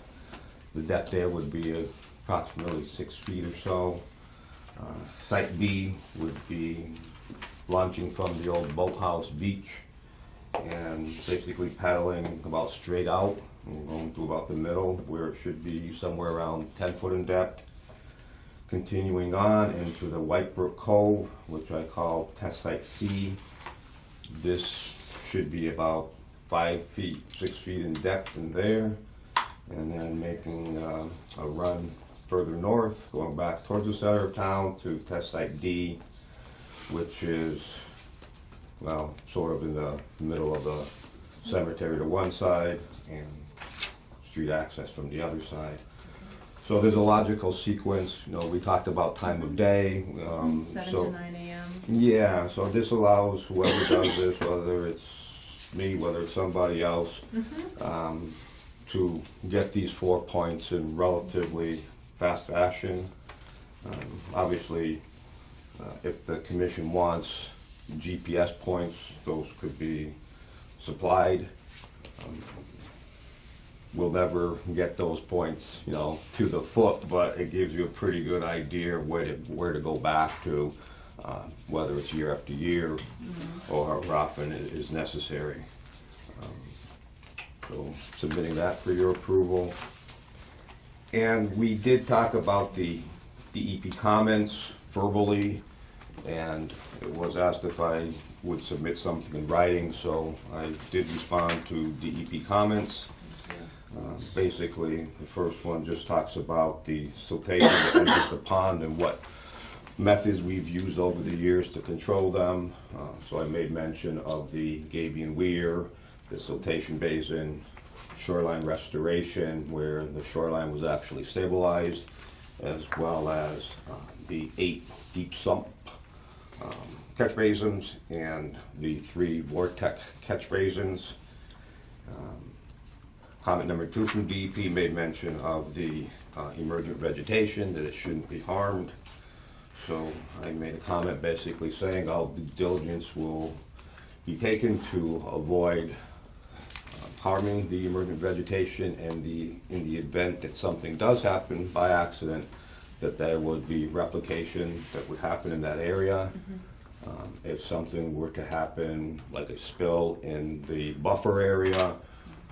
The depth there would be approximately 6 feet or so. Site B would be launching from the old boathouse beach and basically paddling about straight out and going to about the middle where it should be somewhere around 10 foot in depth. Continuing on into the White Brook Cove, which I call test site C. This should be about 5 feet, 6 feet in depth in there, and then making a run further north, going back towards the center of town to test site D, which is, well, sort of in the middle of the cemetery to one side and street access from the other side. So there's a logical sequence. You know, we talked about time of day. 7 so to 9 a.m. yeah, so this allows whoever does this, whether it's me, whether it's somebody else, to get these 4 points in relatively fast fashion. Obviously, if the commission wants GPS points, those could be supplied. We'll never get those points, you know, to the foot, but it gives you a pretty good idea where to go back to, whether it's year after year or how often it is necessary. So submitting that for your approval. And we did talk about the DEP comments verbally, and it was asked if I would submit something in writing, so I did respond to DEP comments. Basically, the first one just talks about the siltation that enters the pond and what methods we've used over the years to control them. So I made mention of the Gabion Weir, the siltation basin, shoreline restoration, where the shoreline was actually stabilized, as well as the 8 deep sump catch basins and the 3 vortex catch basins. Comment number 2 from DEP made mention of the emergent vegetation, that it shouldn't be harmed. So I made a comment basically saying all due diligence will be taken to avoid harming the emergent vegetation, and in the event that something does happen by accident, that there would be replication that would happen in that area. If something were to happen, like a spill in the buffer area,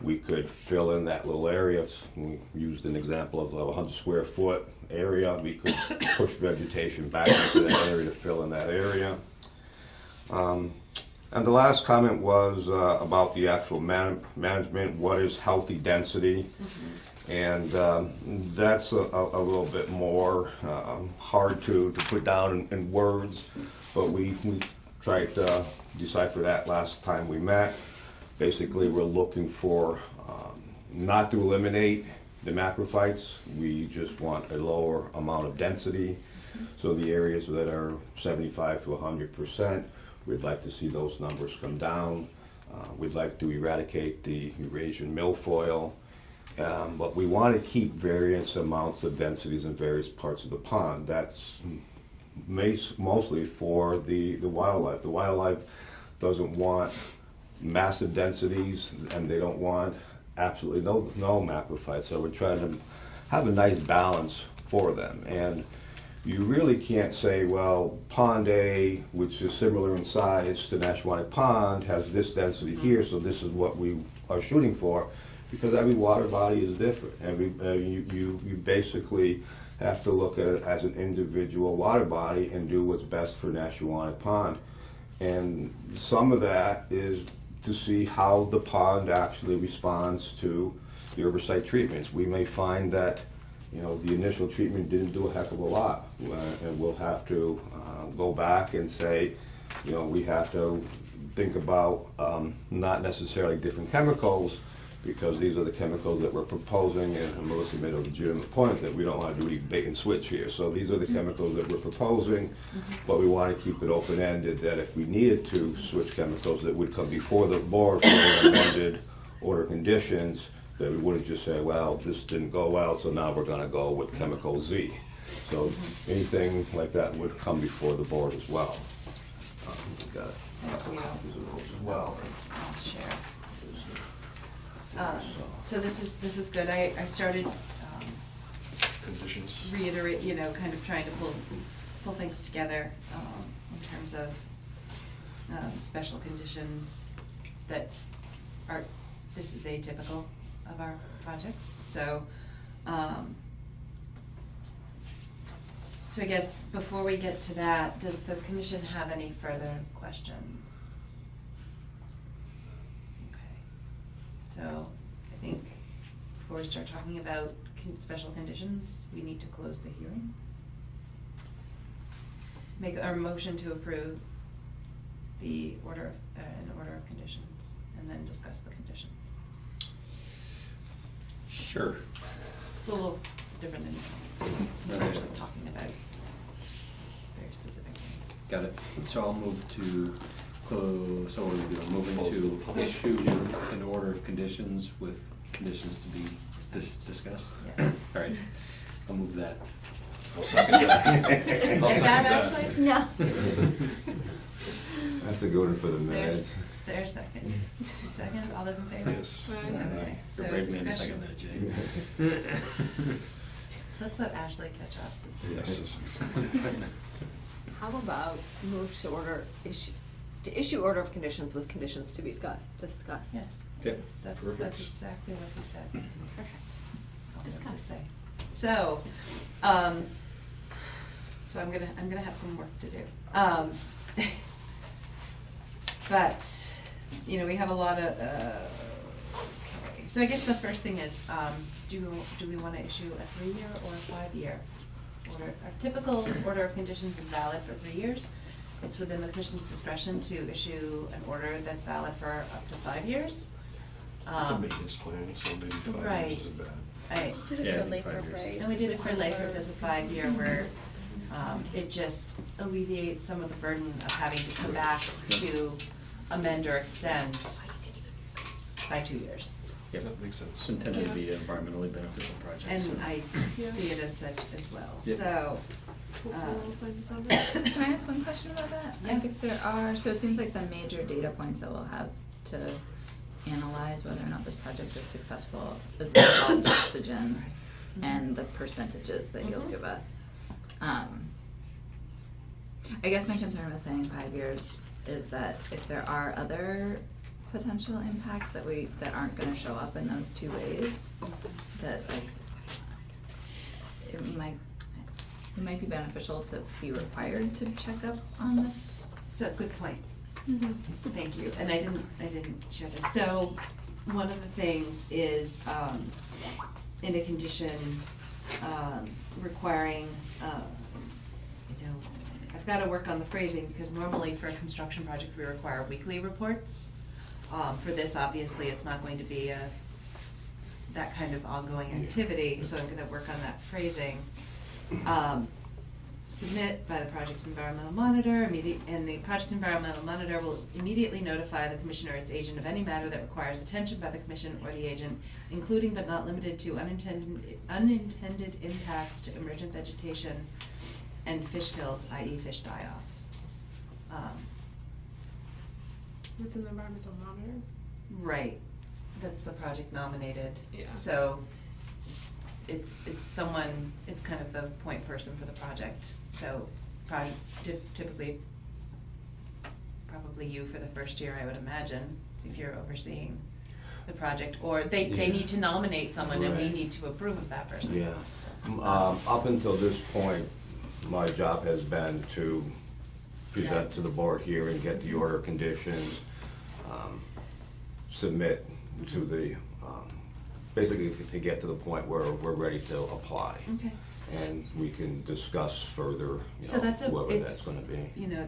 we could fill in that little area. We used an example of a 100 square foot area. We could push vegetation back into that area to fill in that area. And the last comment was about the actual management. What is healthy density? And that's a little bit more hard to put down in words, but we tried to decipher that last time we met. Basically, we're looking for not to eliminate the macrophytes. We just want a lower amount of density. So the areas that are 75 to 100%, we'd like to see those numbers come down. We'd like to eradicate the Eurasian milfoil. But we want to keep various amounts of densities in various parts of the pond. That's mostly for the wildlife. The wildlife doesn't want massive densities, and they don't want absolutely no macrophytes. So we're trying to have a nice balance for them. And you really can't say, well, Pond A, which is similar in size to Nashwanik Pond, has this density here, so this is what we are shooting for, because every water body is different. You basically have to look at it as an individual water body and do what's best for Nashwanik Pond. And some of that is to see how the pond actually responds to the herbicide treatments. We may find that, you know, the initial treatment didn't do a heck of a lot, and we'll have to go back and say, you know, we have to think about not necessarily different chemicals, because these are the chemicals that we're proposing, and Melissa made a legitimate point that we don't want to do bait and switch here. So these are the chemicals that we're proposing, but we want to keep it open-ended, that if we needed to switch chemicals, that would come before the board for the amended order conditions, that we wouldn't just say, well, this didn't go well, so now we're going to go with chemical Z. So anything like that would come before the board as well. We've got Thank you. copies of those as well. I'll share. So this is good. I started Conditions. reiterate, you know, kind of trying to pull things together in terms of special conditions that are, this is atypical of our projects. So so I guess before we get to that, does the commission have any further questions? So I think before we start talking about special conditions, we need to close the hearing. Make our motion to approve the order of, an order of conditions, and then discuss the conditions. Sure. It's a little different than since we're actually talking about very specific things. Got it. So I'll move to close, so we're moving to issue an order of conditions with conditions to be discussed? Yes. All right, I'll move that. I'll second that. I'll Is second that that. actually? No. That's a good one for the Is there- minutes. Is there a second? Second, all those in favor? Yes. Okay, so You're brave man to discussion. second that, Jay. Let's let Ashley catch up. Yes. How about move to issue order of conditions with conditions to be discussed? Yes. Okay. That's Perfect. exactly what he said. Perfect. All I have to Discuss. say. So I'm gonna have some work to do. But, you know, we have a lot of, okay. So I guess the first thing is, do we wanna issue a 3-year or a 5-year order? Our typical order of conditions is valid for 3 years. It's within the commission's discretion to issue an order that's valid for up to 5 years. It's a maintenance plan, so maybe 5 Right. years isn't bad. I, Did Yeah, it I for think 5 Lathrop, years. right? and we did it for Similar. Lathrop as a 5-year where it just alleviates some of the burden of having to come back to amend or extend by 2 years. Yep. That makes sense. It's intended to be an environmentally beneficial project. And so- I Yeah. see it as such as well, Yeah. so. Hopefully we'll find something. Can I ask one question about that? Yeah. Like if there are, so it seems like the major data points that we'll have to analyze whether or not this project is successful is the dissolved oxygen and the percentages that you'll Mhm. give us. I guess my concern with saying 5 years is that if there are other potential impacts that aren't gonna show up in those 2 ways, that like, it might be beneficial to be required to check up on this. So, good point. Mm-hmm. Thank you, and I didn't share this. So, one of the things is, in a condition, requiring, you know, I've gotta work on the phrasing, because normally for a construction project, we require weekly reports. For this, obviously, it's not going to be that kind of ongoing activity, so I'm gonna work on that phrasing. Submit by the project environmental monitor, and the project environmental monitor will immediately notify the commission or its agent of any matter that requires attention by the commission or the agent, including but not limited to unintended impacts to emergent vegetation and fish kills, i.e. fish die-offs. It's an environmental monitor. Right, that's the project nominated. Yeah. So, it's someone, it's kind of the point person for the project. So, typically, probably you for the first year, I would imagine, if you're overseeing the project. Or they Yeah. need to nominate someone and we Right. need to approve of that person. Yeah. Up until this point, my job has been to present to the board here and get the order of conditions, submit to the, basically to get to the point where we're ready to apply. Okay. And we can discuss further, So that's whoever that's gonna be. You know,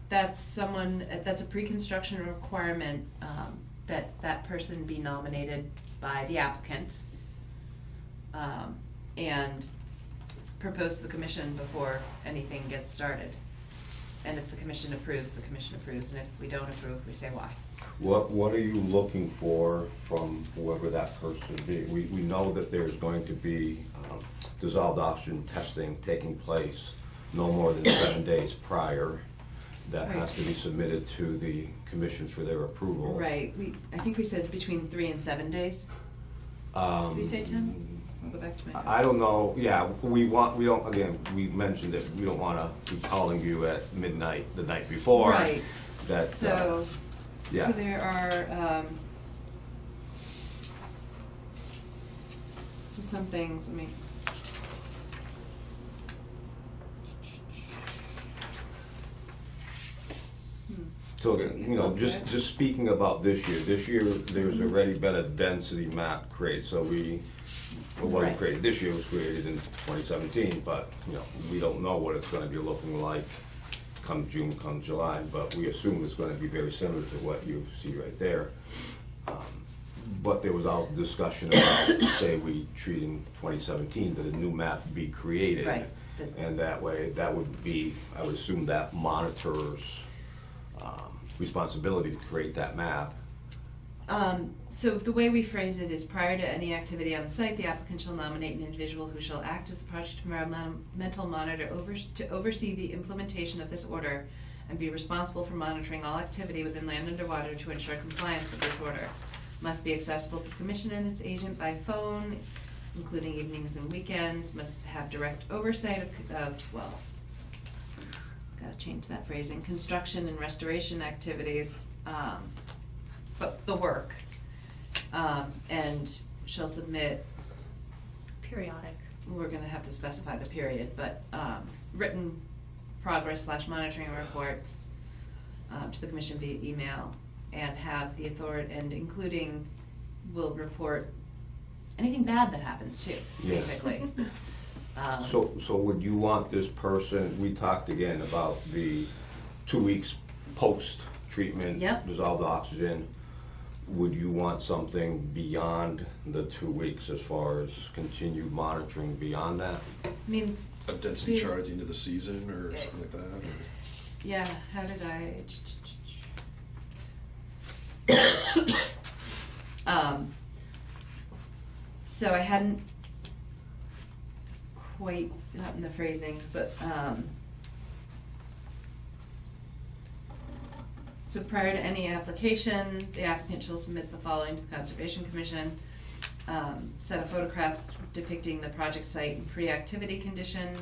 that's a pre-construction requirement, that person be nominated by the applicant, and propose to the commission before anything gets started. And if the commission approves, the commission approves, and if we don't approve, we say why. What are you looking for from whoever that person be? We know that there's going to be dissolved oxygen testing taking place no more than 7 days prior. That has to be submitted to the commission for their approval. Right, I think we said between 3 and 7 days. Did we say 10? I'll go back to my notes. I don't know, yeah, we mentioned that we don't wanna be calling you at midnight the night before. Right. That, So yeah. there are, so some things, I mean. So, just speaking about this year, there's already been a density map created, so it wasn't Right. created this year, it was created in 2017, but, we don't know what it's gonna be looking like come June, come July, but we assume it's gonna be very similar to what you see right there. But there was also discussion about, say, we treat in 2017, that a new map be created. Right. And that way, that would be, I would assume that monitor's responsibility to create that map. So the way we phrase it is, prior to any activity on the site, the applicant shall nominate an individual who shall act as the project environmental monitor to oversee the implementation of this order and be responsible for monitoring all activity within land under water to ensure compliance with this order. Must be accessible to the commission and its agent by phone, including evenings and weekends. Must have direct oversight of gotta change that phrasing, construction and restoration activities, but the work. And shall submit, Periodic. we're gonna have to specify the period, but written progress / monitoring reports to the commission via email, and have the authority, and including, will report anything bad that happens too, Yeah. basically. So would you want this person, we talked again about the 2 weeks post-treatment, Yep. dissolved oxygen. Would you want something beyond the 2 weeks as far as continued monitoring beyond that? I mean, A density chart at the end of the season or something like that? Or? yeah, how did I? So I hadn't quite gotten the phrasing, but, so prior to any application, the applicant shall submit the following to the Conservation Commission. Set of photographs depicting the project site in pre-activity condition,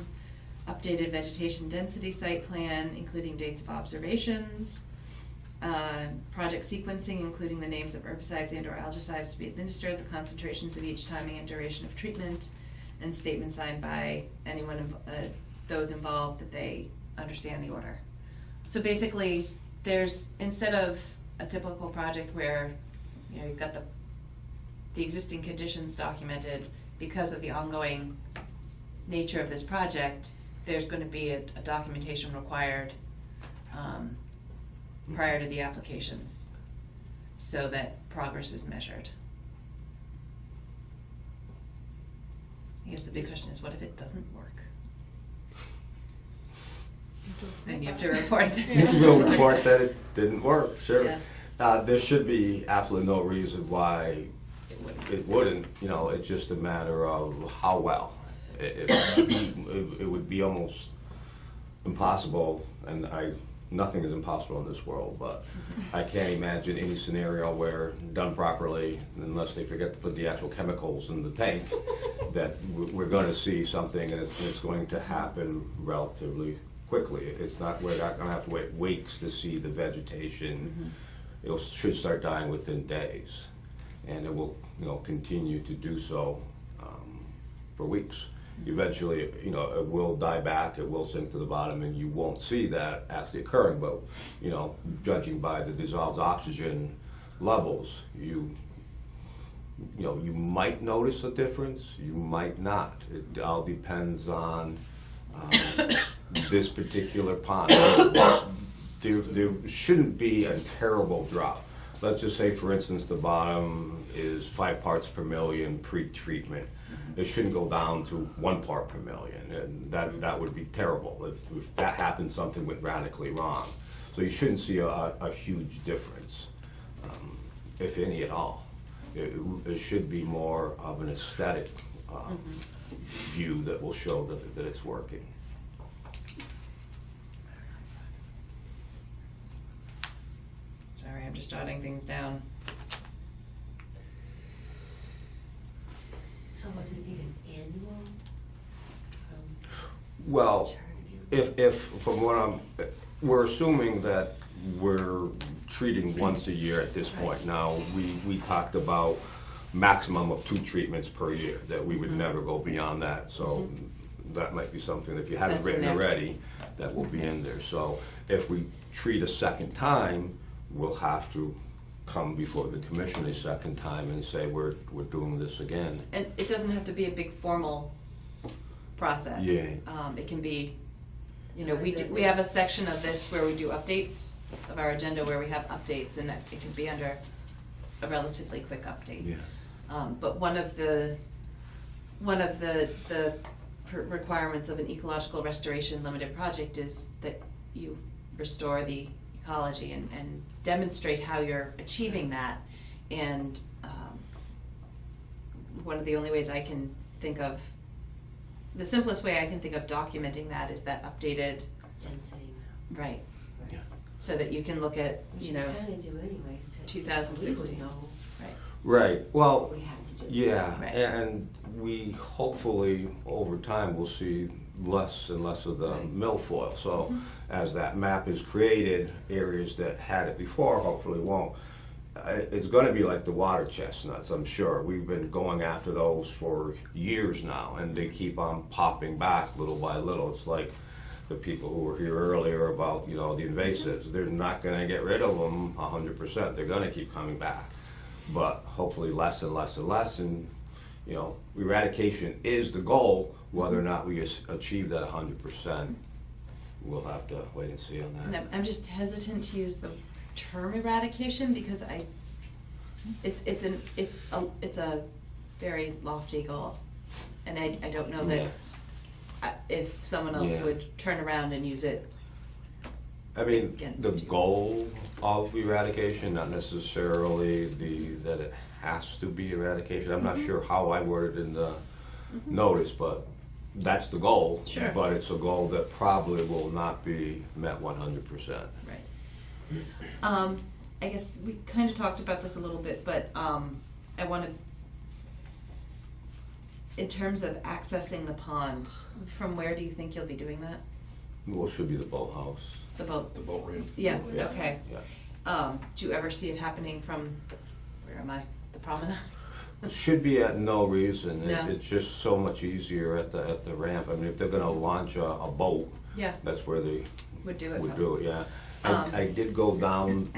updated vegetation density site plan, including dates of observations, project sequencing, including the names of herbicides and/or algicides to be administered, the concentrations of each timing and duration of treatment, and statement signed by anyone, those involved, that they understand the order. So basically, there's, instead of a typical project where, you know, you've got the existing conditions documented, because of the ongoing nature of this project, there's going to be a documentation required prior to the applications, so that progress is measured. I guess the big question is, what if it doesn't work? Then you have to report. We'll report that it didn't work, sure. Yeah. There should be absolutely no reason why it wouldn't, you know, it's just a matter of how well. It would be almost impossible, and nothing is impossible in this world, but I can't imagine any scenario where, done properly, unless they forget to put the actual chemicals in the tank, that we're gonna see something and it's going to happen relatively quickly. It's not, we're not gonna have to wait weeks to see the vegetation. It should start dying within days, and it will, you know, continue to do so for weeks. Eventually, you know, it will die back, it will sink to the bottom, and you won't see that actually occurring. But, you know, judging by the dissolved oxygen levels, you know, you might notice a difference, you might not. It all depends on this particular pond. There shouldn't be a terrible drop. Let's just say, for instance, the bottom is 5 parts per million pre-treatment. It shouldn't go down to 1 part per million, and that would be terrible. If that happens, something went radically wrong. So you shouldn't see a huge difference, if any at all. It should be more of an aesthetic view that will show that it's working. Sorry, I'm just jotting things down. So would we need an annual? Well, if from what we're assuming that we're treating once a year at this point. Now, we talked about maximum of 2 treatments per year, that we would never go beyond that. So that might be something, if you haven't That's written in there. already, that will be in there. So if we treat a second time, we'll have to come before the commission a second time and say, we're doing this again. And it doesn't have to be a big formal process. Yeah. It can be, you know, we have a section of this where we do updates of our agenda, where we have updates, and that it can be under a relatively quick update. Yeah. But one of the requirements of an ecological restoration limited project is that you restore the ecology and demonstrate how you're achieving that And one of the only ways I can think of, the simplest way I can think of documenting that is that updated, Density map. right, Yeah. so that you can look at, Which you know, kinda do anyways, to, 2016. so we would know right. Right, well, what we had to do. yeah, Right. and we hopefully, over time, will see less and less of the Right. milfoil. So Mhm. as that map is created, areas that had it before hopefully won't. It's gonna be like the water chestnuts, I'm sure. We've been going after those for years now, and they keep on popping back little by little. It's like the people who were here earlier about, you know, the invasives. They're not gonna get rid of them 100%. They're gonna keep coming back. But hopefully less and less and less, and, you know, eradication is the goal. Whether or not we achieve that 100%, we'll have to wait and see on And that. I'm just hesitant to use the term eradication because it's a very lofty goal. And I don't know that if someone else Yeah. would turn around and use it. I mean, against the you. goal of eradication, not necessarily that it has to be eradication. I'm not sure how I worded in the notice, but that's the goal. Sure. But it's a goal that probably will not be met 100%. Right. I guess we kind of talked about this a little bit, but I want to, in terms of accessing the pond, from where do you think you'll be doing that? Well, it should be the boathouse. The boat? The boat ramp. Yeah, Yeah, okay. yeah. Do you ever see it happening from, where am I, the promenade? It should be at no reason. No. It's just so much easier at the ramp. I mean, if they're gonna launch a boat, Yeah, that's where they would do it would from. do it, yeah. Um, I did go down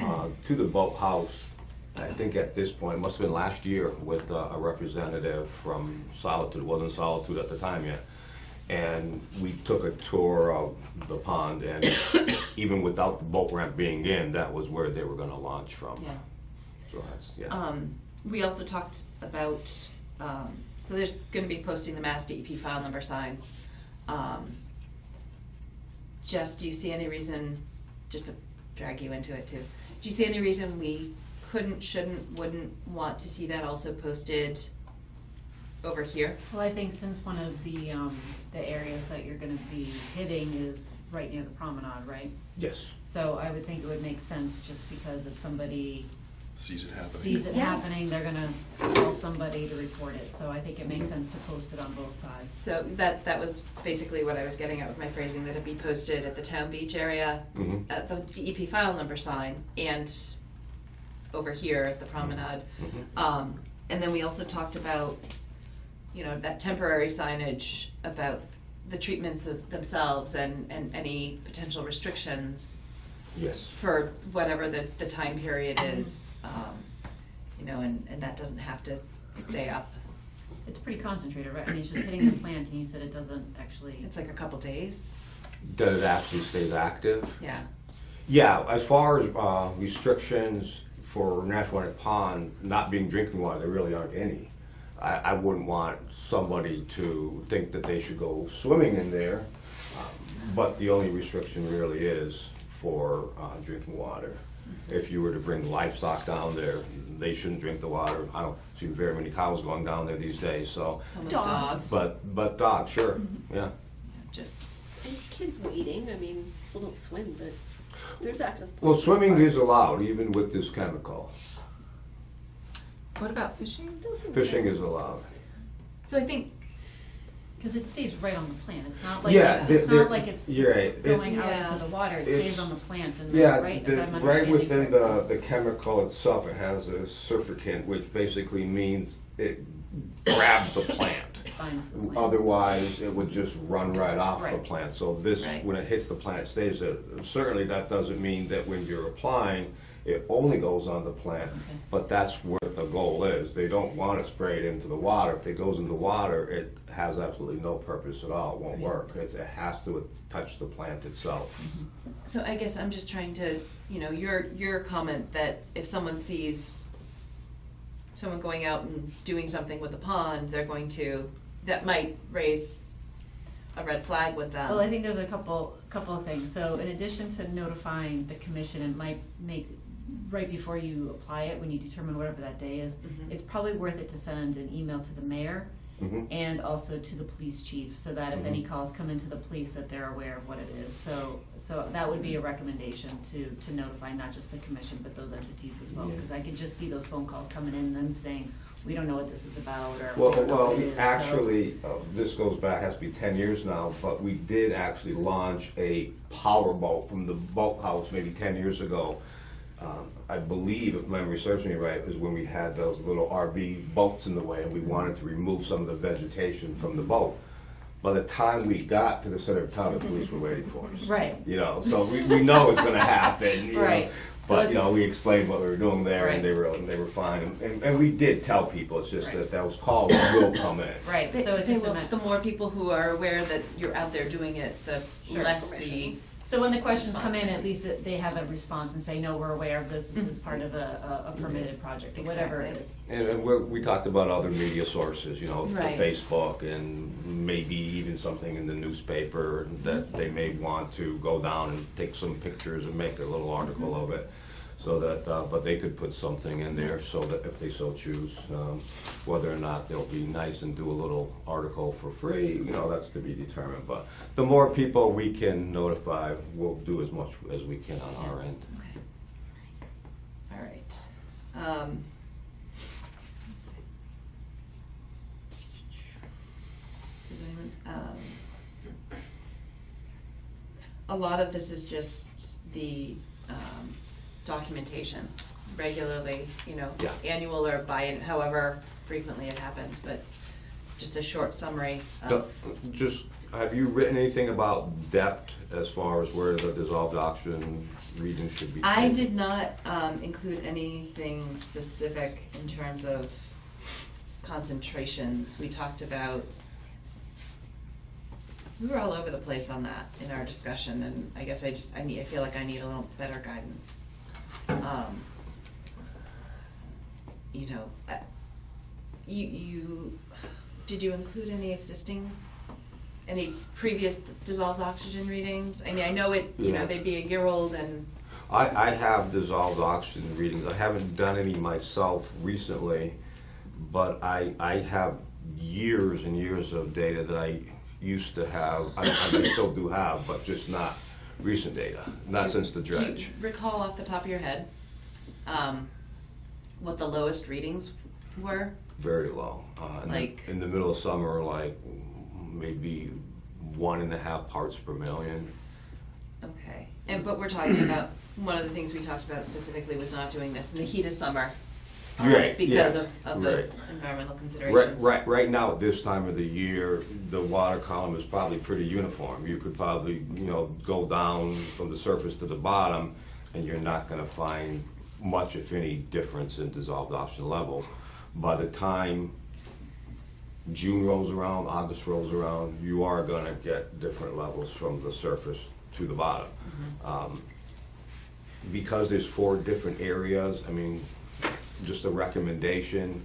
to the boathouse, I think at this point, it must have been last year, with a representative from Solitude, it wasn't Solitude at the time yet. And we took a tour of the pond, and even without the boat ramp being in, that was where they were gonna launch from. Yeah. So that's, yeah. We also talked about, so there's gonna be posting the Mass DEP file number sign. Do you see any reason, just to drag you into it too, do you see any reason we couldn't, shouldn't, wouldn't want to see that also posted over here? Well, I think since one of the areas that you're gonna be hitting is right near the promenade, right? Yes. So I would think it would make sense, just because if somebody Sees it happening. sees it Yeah. happening, they're gonna call somebody to report it. So I think it makes sense to post it on both sides. So that was basically what I was getting at with my phrasing, that it be posted at the town beach area, Mhm. at the DEP file number sign, and over here at the promenade. Mhm. And then we also talked about, you know, that temporary signage about the treatments of themselves and any potential restrictions Yes. for whatever the time period is, you know, and that doesn't have to stay up. It's pretty concentrated, right? I mean, it's just hitting the plant, and you said it doesn't actually. It's like a couple days, That it actually stays active? yeah. Yeah, as far as restrictions for National Pond not being drinking water, there really aren't any. I wouldn't want somebody to think that they should go swimming in there, but the only restriction really is for drinking water. If you were to bring livestock down there, they shouldn't drink the water. I don't see very many cows going down there these days, so. Someone's Dogs. dogs. But dogs, sure, yeah. Yeah, just, And kids wading, I mean, people don't swim, but there's access points. Well, swimming is allowed, even with this chemical. What about fishing? Doesn't Fishing exist. is allowed. so I think, Because it stays right on the plant. It's not like Yeah, it's they're- not like it's you're right. going It- out Yeah. into the water. It It's- stays on the plant, and Yeah, right. the, if I'm right understanding within correctly. the chemical itself, it has a surfactant, which basically means it grabs the plant. Finds the plant. Otherwise, it would just run right off the Right. plant. So this, Right. when it hits the plant, it stays there. Certainly, that doesn't mean that when you're applying, it only goes on the plant, but that's where the goal is. They don't want to spray it into the water. If it goes into water, it has absolutely no purpose at all. It won't work. It has to touch the plant itself. so I guess I'm just trying to, you know, your comment that if someone sees someone going out and doing something with the pond, they're going to, that might raise a red flag with them. Well, I think there's a couple of things. So in addition to notifying the commission, it might make right before you apply it, when you determine whatever that day is, it's probably worth it to send an email to the mayor and also to the police chief, so that if any calls come into the police, that they're aware of what it is. So that would be a recommendation to notify not just the commission, but those entities as well, because I could just see those phone calls coming in, them saying, we don't know what this is about, or we don't know Well, what it is. actually, this goes back, has to be 10 years now, but we did actually launch a power boat from the boathouse maybe 10 years ago. I believe, if memory serves me right, is when we had those little RV boats in the way and we wanted to remove some of the vegetation from the boat. By the time we got to the center of town, the police were waiting for us. Right. You know, so we know it's gonna happen, you know. Right. But, you know, we explained what we were doing there, and Right. they were fine, and we did tell people, it's just that those calls will come in. Right, so it's just a matter. The more people who are aware that you're out there doing it, the less the. So when the questions come in, at least they have a response and say, no, we're aware of this is part of a permitted project, or whatever it is. And we talked about other media sources, you know, Right. Facebook and maybe even something in the newspaper that they may want to go down and take some pictures and make a little article of it. So that, but they could put something in there so that if they so choose, whether or not they'll be nice and do a little article for free, you know, that's to be determined. But the more people we can notify, we'll do as much as we can on our end. Okay. All right. Does anyone, a lot of this is just the documentation regularly, you know, Yeah. annual or however frequently it happens, but just a short summary of. Just, have you written anything about depth as far as where the dissolved oxygen reading should be? I taken? did not include anything specific in terms of concentrations. We talked about, we were all over the place on that in our discussion, and I guess I feel like I need a little better guidance. You know, did you include any previous dissolved oxygen readings? I mean, I know you know, they'd be a year old and. I have dissolved oxygen readings. I haven't done any myself recently, but I have years and years of data that I used to have. I still do have, but just not recent data, not since the dredge. Do you recall off the top of your head what the lowest readings were? Very low. In the middle of summer, like maybe 1.5 parts per million. Okay, but we're talking about, one of the things we talked about specifically was not doing this in the heat of summer. Right, Because yeah, of those environmental considerations. Right now, at this time of the year, the water column is probably pretty uniform. You could probably, you know, go down from the surface to the bottom, and you're not gonna find much, if any, difference in dissolved oxygen levels. By the time June rolls around, August rolls around, you are gonna get different levels from the surface to the bottom. Because there's 4 different areas, I mean, just a recommendation.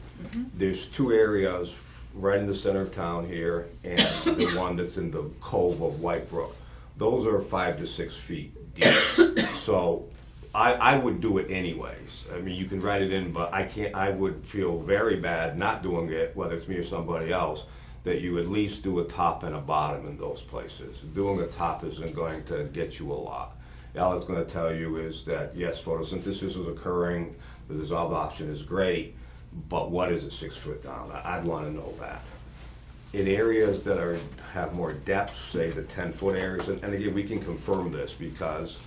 There's 2 areas right in the center of town here, and the one that's in the cove of White Brook. Those are 5 to 6 feet deep. So I would do it anyways. I mean, you can write it in, but I would feel very bad not doing it, whether it's me or somebody else, that you at least do a top and a bottom in those places. Doing a top isn't going to get you a lot. All it's going to tell you is that, yes, photosynthesis is occurring, the dissolved oxygen is great, but what is it 6 foot down? I'd want to know that. In areas that have more depth, say the 10-foot areas, and again, we can confirm this because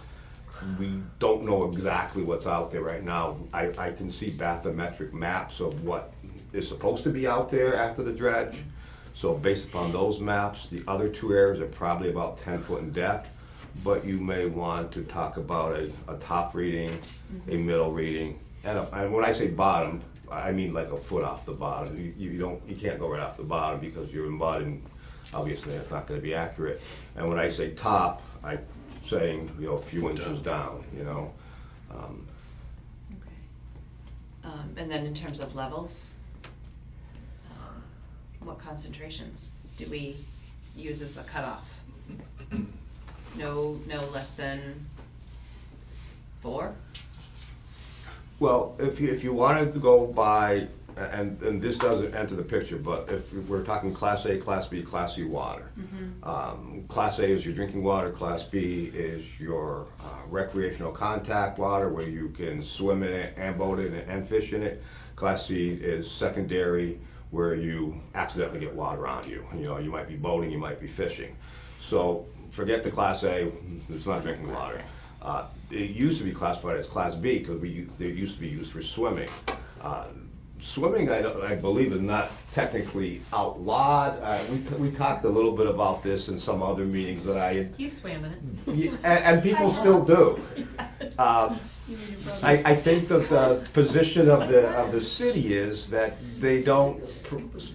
we don't know exactly what's out there right now. I can see bathymetric maps of what is supposed to be out there after the dredge. So based upon those maps, the other 2 areas are probably about 10 foot in depth, but you may want to talk about a top reading, a middle reading, and when I say bottom, I mean like a foot off the bottom. You can't go right off the bottom because you're in mud, and obviously that's not going to be accurate. And when I say top, I'm saying, you know, a few inches down, you know. Okay. And then in terms of levels, what concentrations do we use as the cutoff? No less than 4? Well, if you wanted to go by, and this doesn't enter the picture, but if we're talking Class A, Class B, Class C water. Class A is your drinking water, Class B is your recreational contact water where you can swim in it and boat in it and fish in it. Class C is secondary where you accidentally get water on you. You know, you might be boating, you might be fishing. So forget the Class A, it's not drinking water. It used to be classified as Class B because they used to be used for swimming. Swimming, I believe, is not technically outlawed. We talked a little bit about this in some other meetings that I had. You swam in it. And people still do. I think that the position of the city is that they don't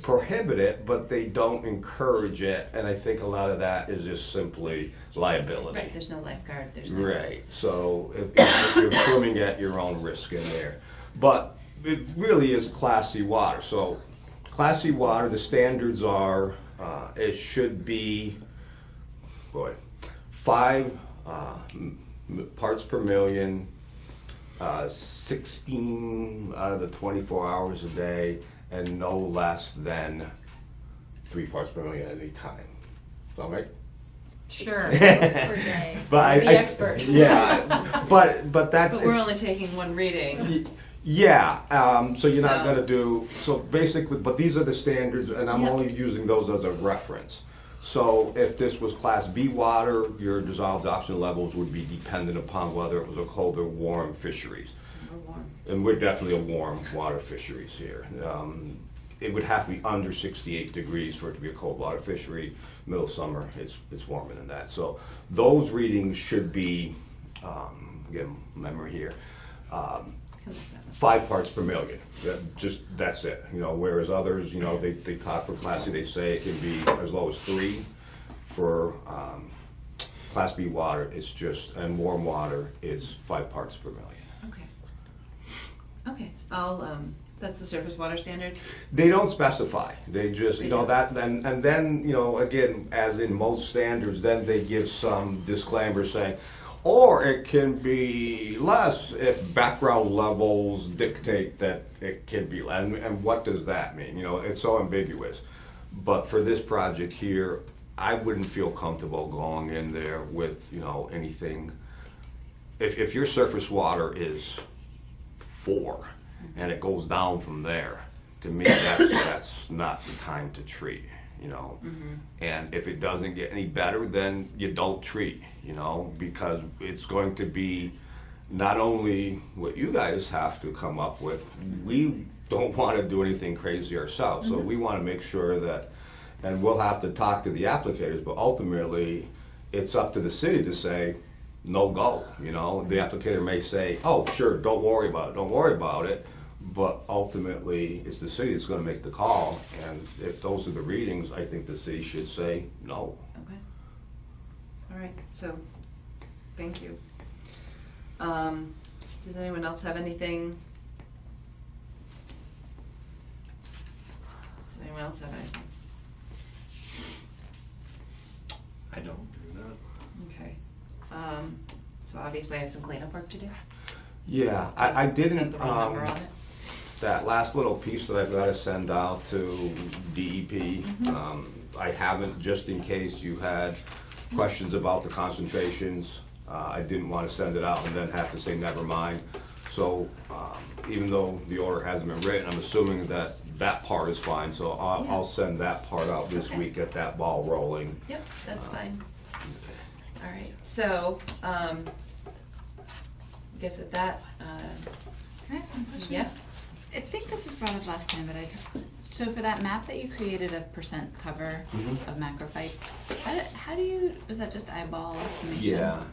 prohibit it, but they don't encourage it, and I think a lot of that is just simply liability. Right, there's no lifeguard, there's no. Right, so if you're swimming at your own risk in there. But it really is Class C water. So Class C water, the standards are, it should be, 5 parts per million, 16 out of the 24 hours a day, and no less than 3 parts per million at any time. Is that right? Sure. Per day. But The expert. Yeah, but that's. But we're only taking one reading. Yeah, so you're not So- gonna do, so basically, but these are the standards, and I'm Yep. only using those as a reference. So if this was Class B water, your dissolved oxygen levels would be dependent upon whether it was a cold or warm fisheries. And we're definitely a warm water fisheries here. It would have to be under 68 degrees for it to be a cold water fishery. Middle of summer, it's warmer than that. So those readings should be, again, memory here, 5 parts per million. That's it. You know, whereas others, you know, they talk for Class C, they say it can be as low as 3. For Class B water, it's just, and warm water is 5 parts per million. Okay, that's the surface water standards? They don't specify. They just, you They know, don't. that, and then, you know, again, as in most standards, then they give some disclaimer saying, or it can be less if background levels dictate that it can be, and what does that mean? You know, it's so ambiguous. But for this project here, I wouldn't feel comfortable going in there with, you know, anything. If your surface water is 4 and it goes down from there, to me, that's not the time to treat, you know. And if it doesn't get any better, then you don't treat, you know, because it's going to be not only what you guys have to come up with, we don't want to do anything crazy ourselves. So we want to make sure that, and we'll have to talk to the applicators, but ultimately it's up to the city to say, no go, you know. The applicator may say, oh, sure, don't worry about it, but ultimately it's the city that's going to make the call, and if those are the readings, I think the city should say no. Okay. All right, so, thank you. Does anyone else have anything? Does anyone else have anything? I don't. Okay. So obviously I have some cleanup work to do. Yeah, I Has didn't, the wrong number on it. that last little piece that I've got to send out to DEP, I haven't, just in case you had questions about the concentrations. I didn't want to send it out and then have to say never mind. So even though the order hasn't been written, I'm assuming that that part is fine. So I'll send that part out this Okay. week, get that ball rolling. Yep, that's fine. All right, so, I guess at that, Can I ask one question? yeah, I think this was brought up last time, but so for that map that you created of percent cover of macrophytes, how do you, is that just eyeball estimation? Yeah,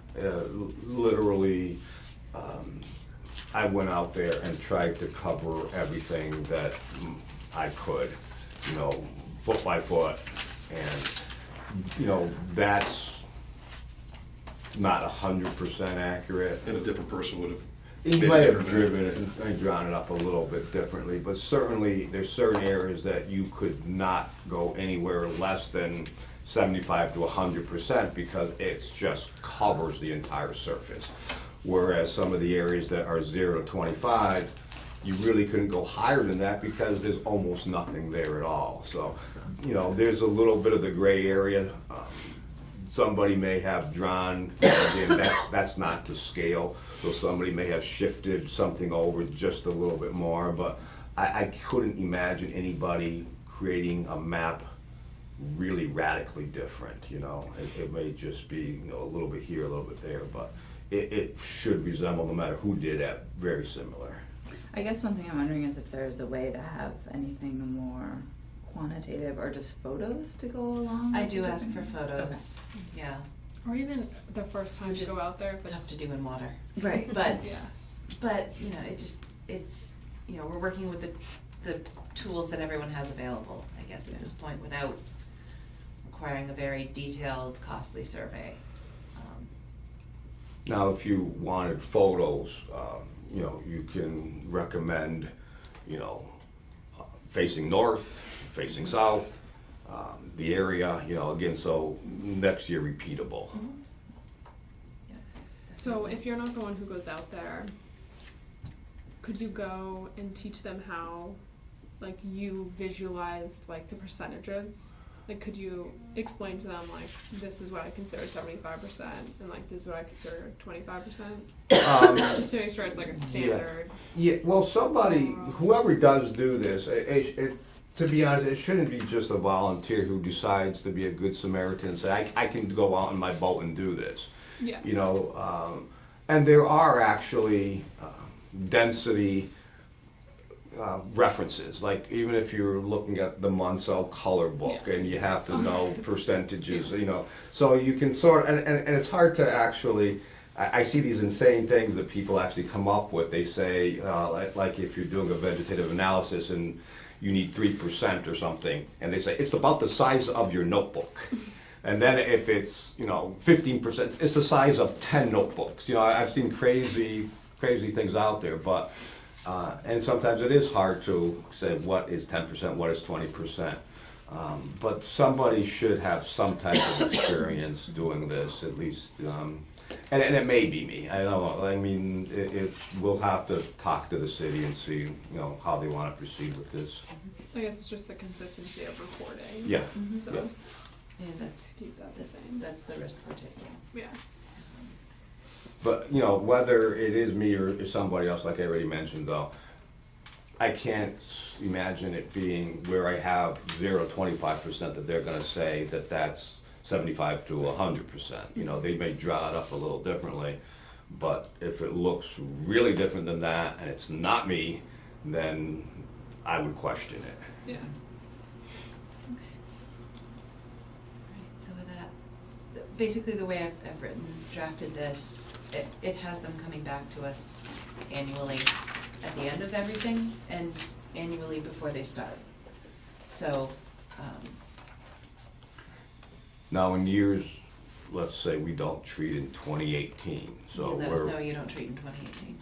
literally, I went out there and tried to cover everything that I could, you know, foot by foot. And, you know, that's not 100% accurate. And a different person would have He Bit may have different. driven it and drawn it up a little bit differently, but certainly there's certain areas that you could not go anywhere less than 75 to 100% because it just covers the entire surface. Whereas some of the areas that are 0 to 25, you really couldn't go higher than that because there's almost nothing there at all. So, you know, there's a little bit of the gray area. Somebody may have drawn, again, that's not to scale, so somebody may have shifted something over just a little bit more, but I couldn't imagine anybody creating a map really radically different, you know. It may just be, you know, a little bit here, a little bit there, but it should resemble, no matter who did it, very similar. I guess one thing I'm wondering is if there's a way to have anything more quantitative or just photos to go along. I with do the ask for different- photos, yeah. Or even the first time Which you is go out there, if Tough it's to do in water. Right. But, yeah. but, you know, it's, you know, we're working with the tools that everyone has available, I guess, at this point, without requiring a very detailed, costly survey. Now, if you wanted photos, you know, you can recommend, you know, facing north, facing south, the area, you know, again, so next year repeatable. So if you're not the one who goes out there, could you go and teach them how, like, you visualized, like, the percentages? Like, could you explain to them, like, this is what I consider 75%, and, like, this is what I consider 25%? Just to make sure it's, like, a standard. Yeah, well, somebody, whoever does do this, to be honest, it shouldn't be just a volunteer who decides to be a good Samaritan and say, I can go out in my boat and do this. Yeah. You know, and there are actually density references, like even if you're looking at the Munsell color book and you have to know percentages, you know, so you can sort and it's hard to actually, I see these insane things that people actually come up with. They say, like if you're doing a vegetative analysis and you need 3% or something, and they say it's about the size of your notebook. And then if it's, you know, 15%, it's the size of 10 notebooks. You know, I've seen crazy things out there, but, and sometimes it is hard to say what is 10%, what is 20%. But somebody should have some type of experience doing this, at least, and it may be me, I don't know. I mean, we'll have to talk to the city and see, you know, how they want to proceed with this. I guess it's just the consistency of reporting. Yeah. So, Yeah. Yeah, that's, keep that the same. that's the risk we're taking. Yeah. But, you know, whether it is me or somebody else, like I already mentioned, though, I can't imagine it being where I have 0 to 25% that they're going to say that that's 75 to 100%. You know, they may draw it up a little differently, but if it looks really different than that and it's not me, then I would question it. Yeah. Right, so with that, basically the way I've drafted this, it has them coming back to us annually at the end of everything and annually before they start. So, Now, in years, let's say we don't treat in 2018, so you let us know you don't treat in 2018.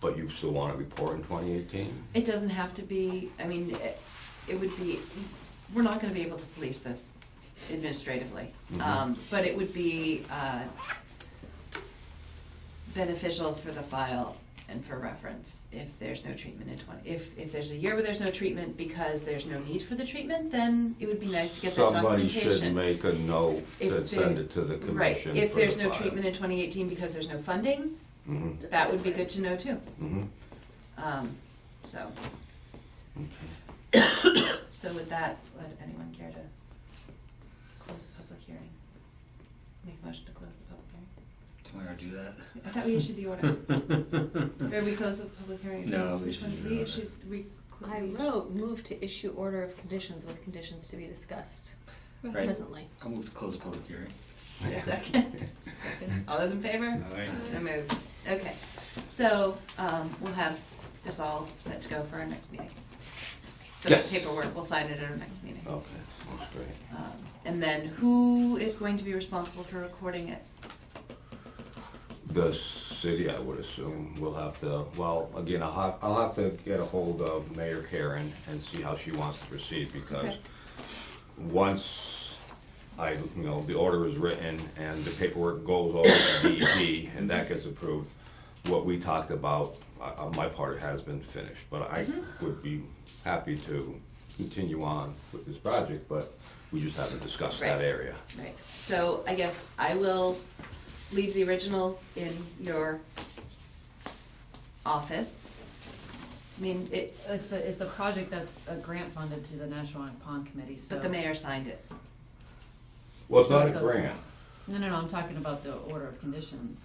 but you still want to report in 2018? It doesn't have to be, I mean, it would be, we're not gonna be able to police this administratively. But it would be beneficial for the file and for reference if there's no treatment in if there's a year where there's no treatment because there's no need for the treatment, then it would be nice to get that documentation. Somebody should make a note If and send it to the commission. Right, if for there's the no file. treatment in 2018 because there's no funding, Mhm. that would be good to know too. Mhm. So, Okay. so with that, would anyone care to close the public hearing? Make a motion to close the public hearing? Do we already do that? I thought we issued the order. Or we closed the public hearing? No, we Which one issued did the we order. issue? I wrote, move to issue order of conditions with conditions to be discussed Right. presently. I'll move to close the public hearing. Wait a second. All those in favor? Aye. So moved. Okay, so, we'll have this all set to go for our next meeting. The Yes. paperwork, we'll sign it at our next meeting. Okay, that's great. And then who is going to be responsible for recording it? The city, I would assume. We'll have to, well, again, I'll have to get a hold of Mayor Karen and see how she wants to proceed, because Okay. once the order is written and the paperwork goes over to DEP and that gets approved, what we talked about, on my part, has been finished. But I would be happy to continue on with this project, but we just haven't discussed that Right. area. Right, so I guess I will leave the original in your office. I mean, It's a project that's a grant funded to the National Pond Committee, so. but the mayor signed it. Well, it's not a So it goes- grant. No, I'm talking about the order of conditions.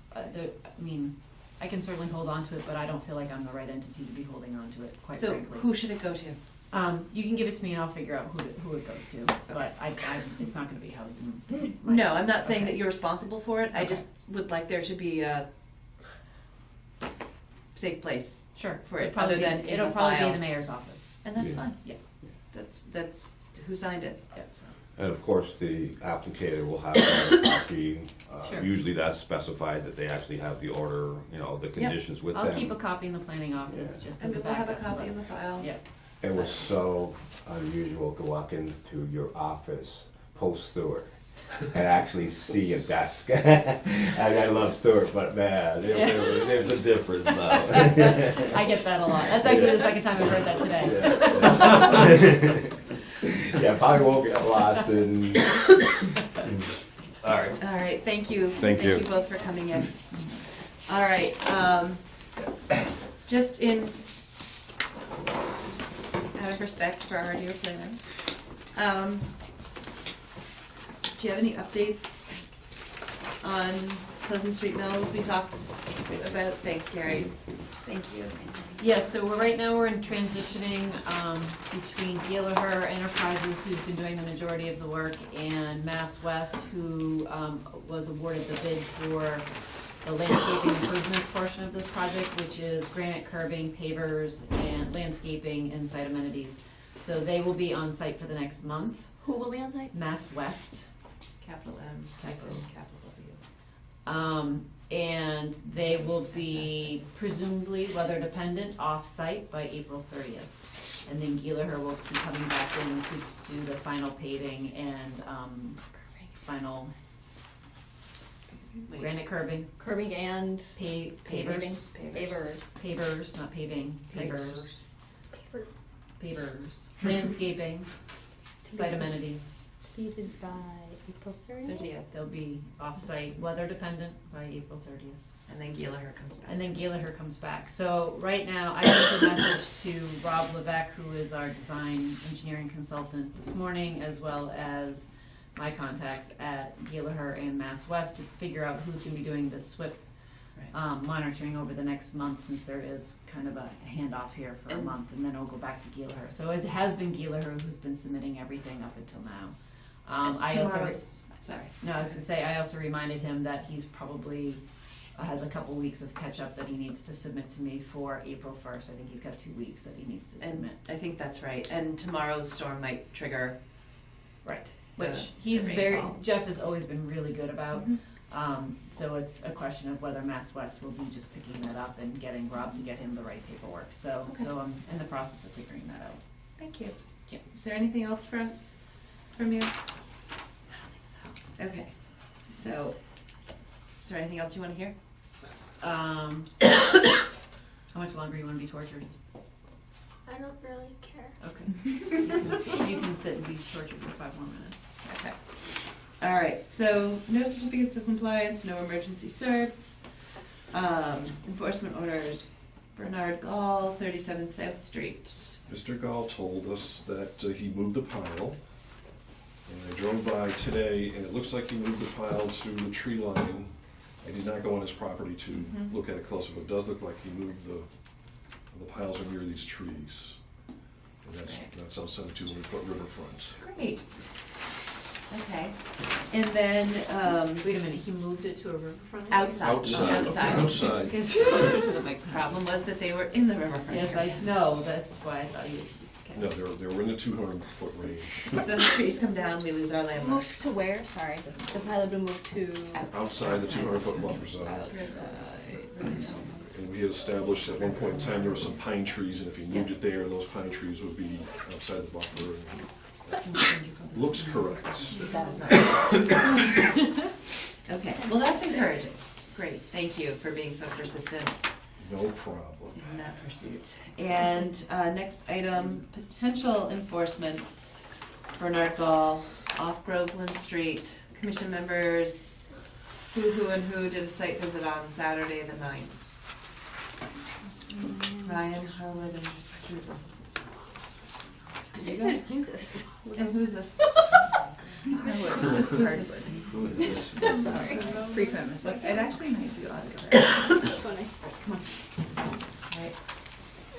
I can certainly hold on to it, but I don't feel like I'm the right entity to be holding on to it, quite So frankly. who should it go to? You can give it to me and I'll figure out who it goes to, but it's not gonna be housed in my. No, I'm not saying Okay. that you're responsible for it, I Okay. just would like there to be a safe place Sure. for it, It'll probably other be- than in It'll the probably file. be the mayor's office. And that's Yeah. fine. Yeah. That's who signed it. So. And of course, the applicator will have a copy. Sure. Usually that's specified that they actually have the order, the conditions with them. I'll keep a copy in the planning office, Yeah. just And as a we'll have a backup, copy but- in the file. Yeah. It was so unusual to walk into your office post Stewart and actually see a desk. I love Stewart, but man, there's a difference now. I get that a lot. That's actually the second time I've heard that today. Yeah, probably won't get lost in. All right. All right, thank you. Thank you. Thank you both for coming in. All right, just out of respect for our dear planner, do you have any updates on Pleasant Street Mills? We talked about, thanks Gary. Thank you. Yes, so right now we're in transitioning between Gallagher Enterprises, who's been doing the majority of the work, and Mass West, who was awarded the bid for the landscaping improvements portion of this project, which is granite curbing, pavers, and landscaping and site amenities. So they will be on site for the next month. Who will be on site? Mass West. Capital M, Capital. capital W. And they will be presumably weather dependent off-site by April 30th. And then Gallagher will be coming back in to do the final paving and final Wait. granite curbing, Curbing and pavers, pavers. pavers, not paving, pavers, pavers, landscaping, site amenities. Completed by April 30th. 30th, They'll be off-site, weather dependent by April 30th. and then Gallagher comes back. And then Gallagher comes back. So right now, I sent a message to Rob Levesque, who is our design engineering consultant this morning, as well as my contacts at Gallagher and Mass West, to figure out who's gonna be doing the SWIP Right. monitoring over the next month, since there is kind of a handoff here for a And- month, and then it'll go back to Gallagher. So it has been Gallagher who's been submitting everything up until now. I also, Sorry. no, I was gonna say, I also reminded him that he's probably has a couple weeks of catch-up that he needs to submit to me for April 1st. I think he's got 2 weeks that he needs to And submit. I think that's right, and tomorrow's storm might trigger. Right. the- Which he's the very, rainfall. Jeff has always been really good about. Mhm. So it's a question of whether Mass West will be just picking that up and getting Rob to get him the right paperwork. So, Okay. so I'm in the process of figuring that out. Thank you. Yeah. Is there anything else for us from you? I don't think so. Okay, so, is there anything else you want to hear? How much longer you want to be tortured? I don't really care. Okay. You can sit and be tortured for 5 more minutes. Okay. All right, so no certificates of compliance, no emergency certs, enforcement orders, Bernard Gall, 37 South Street. Mr. Gall told us that he moved the pile, and I drove by today, and it looks like he moved the pile to the tree line. I did not go on his property to Mhm. look at it closer, but it does look like he moved the piles are near these trees. And that's outside the 200-foot riverfront. Great. Okay, and then, Wait a minute, he moved it to a riverfront? outside. Outside. Closer to the mic. Problem was that they were in the riverfront Yes, area. I know, that's why I thought you was, okay. No, they were in the 200-foot range. If those trees come down, we lose our Moved landmarks. to where? Sorry. The pile had been moved to Outside the 200-foot buffer zone. outside. And we had established at one point in time there were some pine trees, and if you moved it there, those pine trees would be outside the buffer. And looks correct. That is not. Okay, well, that's encouraging. Great, thank you for being so persistent No problem. in that pursuit. And next item, potential enforcement, Bernard Gall, off Groveland Street. Commission members, who and who did a site visit on Saturday the 9th? Ryan, Harwood, and who's this? You said, who's this? And who's this? Who's this? Who is this? Sorry. Frequent mistake. It actually might do audio. Funny. All right,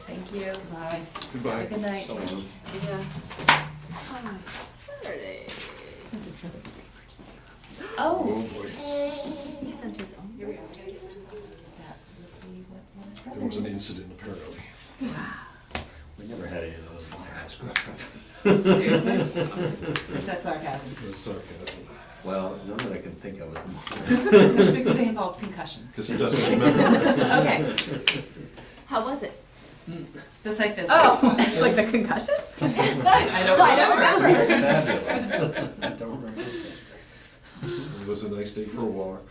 thank you. Bye. Goodbye. Good night. So long. Yes. Saturday. Oh. Oh, boy. He sent his own. Here we go. There was an incident, apparently. We never had any of those. Seriously? Or is that sarcasm? It was sarcasm. Well, none that I can think of at the moment. That's because they involve concussions. Because he doesn't remember. Okay, How was it? the site visit. Oh, it's like the concussion? I don't remember. It's fabulous. I don't remember. It was a nice day for a walk.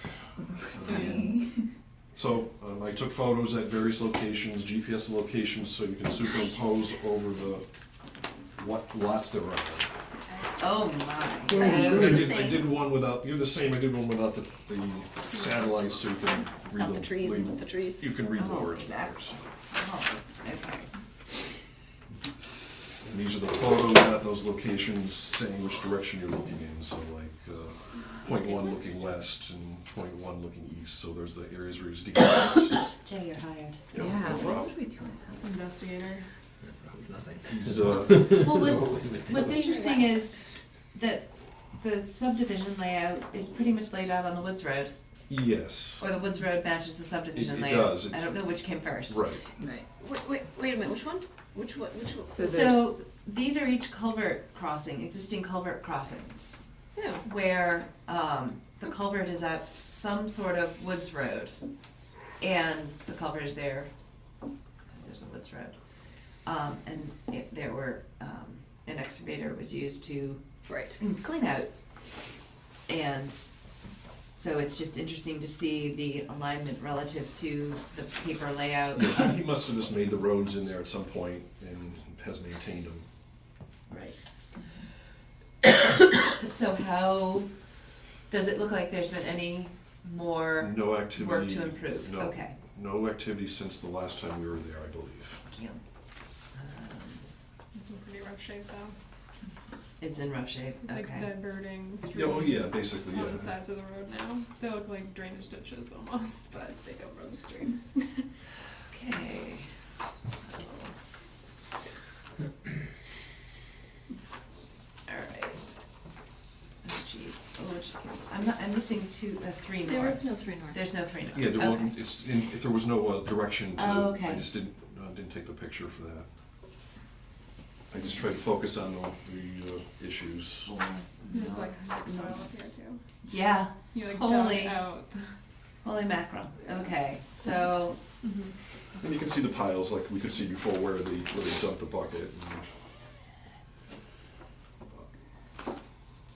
So I took photos at various locations, GPS locations, so you can superimpose over what lots there are. Oh my. I did one without, you're the same, I did one without the satellites, so you can read Not the trees and with the trees. You can read the Oh, words. that- Oh, okay. And these are the photos at those locations saying which direction you're looking in, so like point one looking west and point one looking east, so there's the areas where it's decomposed. Jay, you're hired. Yeah, what would we do with that? Investigator. Nothing. He's, Well, what's interesting is that the subdivision layout is pretty much laid out on the Woods Road, yes, or the Woods Road matches the subdivision It layout. does, I don't know which came first. right. Right. Wait a minute, which one? Which one? So So these are each culvert crossing, existing culvert crossings, Yeah. where the culvert is at some sort of woods road, and the culvert is there because there's a woods road. And there were, an excavator was used to Right. clean out. And so it's just interesting to see the alignment relative to the paper layout. He must have just made the roads in there at some point and has maintained them. Right. So how, does it look like there's been any more No activity. work to improve? No. Okay. No activity since the last time we were there, I believe. Thank you. It's in pretty rough shape though. It's in rough shape, It's like okay. diverting streams. Yeah, oh yeah, basically, On the yeah. sides of the road now. They look like drainage ditches almost, but they go over the stream. Okay. Alright. Oh jeez, oh jeez. I'm missing three more. There is no 3 north. There's no 3 north. Yeah, there Okay. wasn't, if there was no direction to, Oh, okay. I just didn't take the picture for that. I just tried to focus on the issues. There's like soil up here too. Yeah, You like Holy. dug out. holy mackerel. Okay, so, And you can see the piles like we could see before where they dumped the bucket.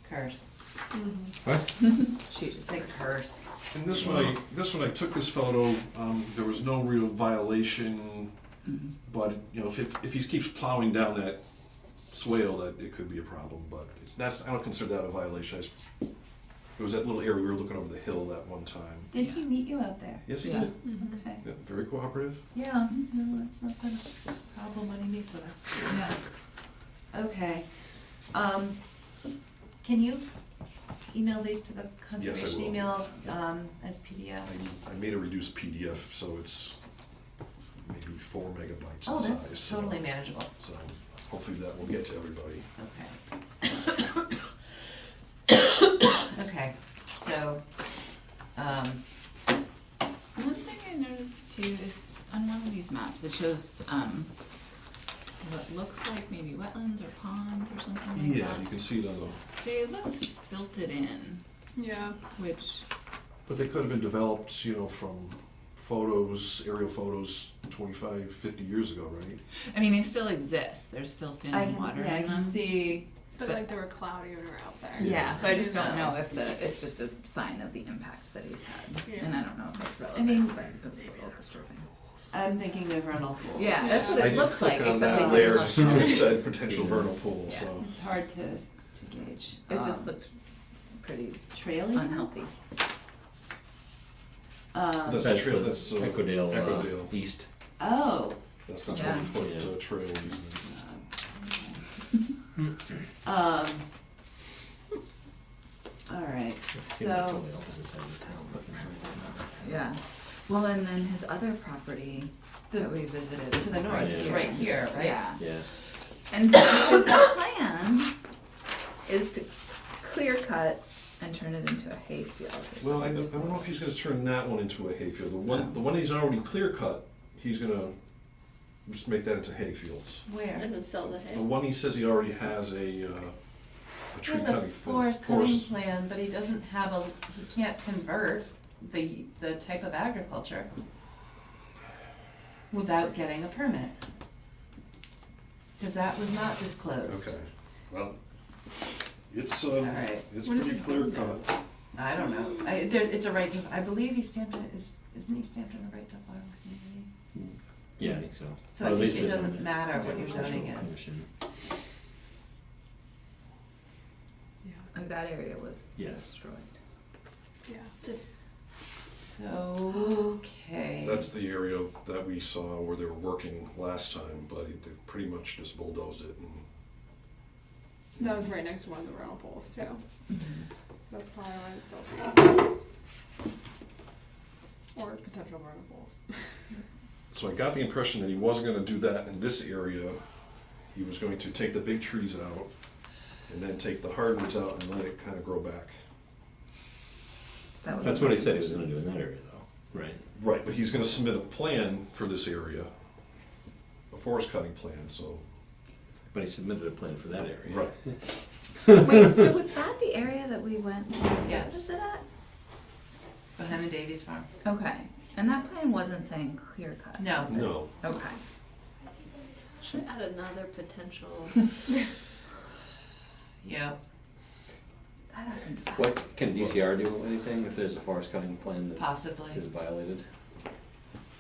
curse. What? She just Say curse. And this one, I took this photo, there was no real violation, but, you know, if he keeps plowing down that swale, that it could be a problem, but I don't consider that a violation. It was that little area we were looking over the hill that one time. Did he meet you out there? Yes, he Yeah. did. Okay. Yeah, very cooperative. Yeah, no, it's not been a problem when he meets with us. Yeah. Okay. Can you email these to the conservation will. email, as PDFs? I made a reduced PDF, so it's maybe 4 megabytes Oh, in size. that's totally manageable. So hopefully that will get to everybody. Okay. Okay, so, One thing I noticed too is on one of these maps, it shows what looks like maybe wetlands or ponds or something like Yeah, that. you can see it on the, They looked silted in, Yeah. which but they could have been developed, you know, from photos, aerial photos 25, 50 years ago, right? I mean, they still exist, there's still standing water I in can them. see, But But- like they were cloudy when we were out there. Yeah, so I just don't know if it's just a sign of the impact that he's had, Yeah. and I don't know if it's relevant, I mean- but it's a little disturbing. I'm thinking of vernal pools. Yeah, that's what I it did looks click like, on except that they layer didn't to see look. what it said, potential vernal pool, Yeah. so. It's hard to gauge. It just looked pretty Traily? unhealthy. That's the trail, that's Echodale, Echodale. East. Oh, That's the Yeah. 20-foot Yeah. trail easement. all right, Seemed so, like on the opposite side of the town, but. Yeah, well, and then his other property that we visited. to the north, it's right here, right? Yeah, Yeah. and his plan is to clear cut and turn it into a hayfield. or Well, I something. don't know if he's gonna turn that one into a hayfield. The one he's already clear cut, he's gonna just make that into hayfields. Where? And then sell the hay. The one he says he already has a He tree has a cutting thing. forest cutting plan, but he doesn't have he can't convert the type of agriculture without getting a permit. Because that was not disclosed. Okay, well, it's, right. it's What is pretty it clear zoned cut. as? I don't know, it's a right to, I believe he's stamped in, isn't he stamped in a right to farm community? Yeah, I think so. So Or I at think least it it's doesn't in matter what the your zoning Agricultural is. Commission. Yeah. Like, that area was Yes. destroyed. Yeah. So, okay. That's the area that we saw where they were working last time, but they pretty much just bulldozed it and. That was right next to one of the rental poles too. Mm-hmm. So that's probably why it's so big. Or potential rental poles. So I got the impression that he wasn't gonna do that in this area. He was going to take the big trees out and then take the hardwoods out and let it kind of grow back. That was That's what he said he was gonna do in that area though, right? Right, but he's gonna submit a plan for this area, a forest cutting plan, so. But he submitted a plan for that area. Right. Wait, so was that the area that we went to Yes. visit at? Behind the Davies farm. Okay, and that plan wasn't saying clear cut? No. No. Okay. Should add another potential. Yeah. That happened fast. What, can DCR do anything if there's a forest cutting plan that Possibly. is violated?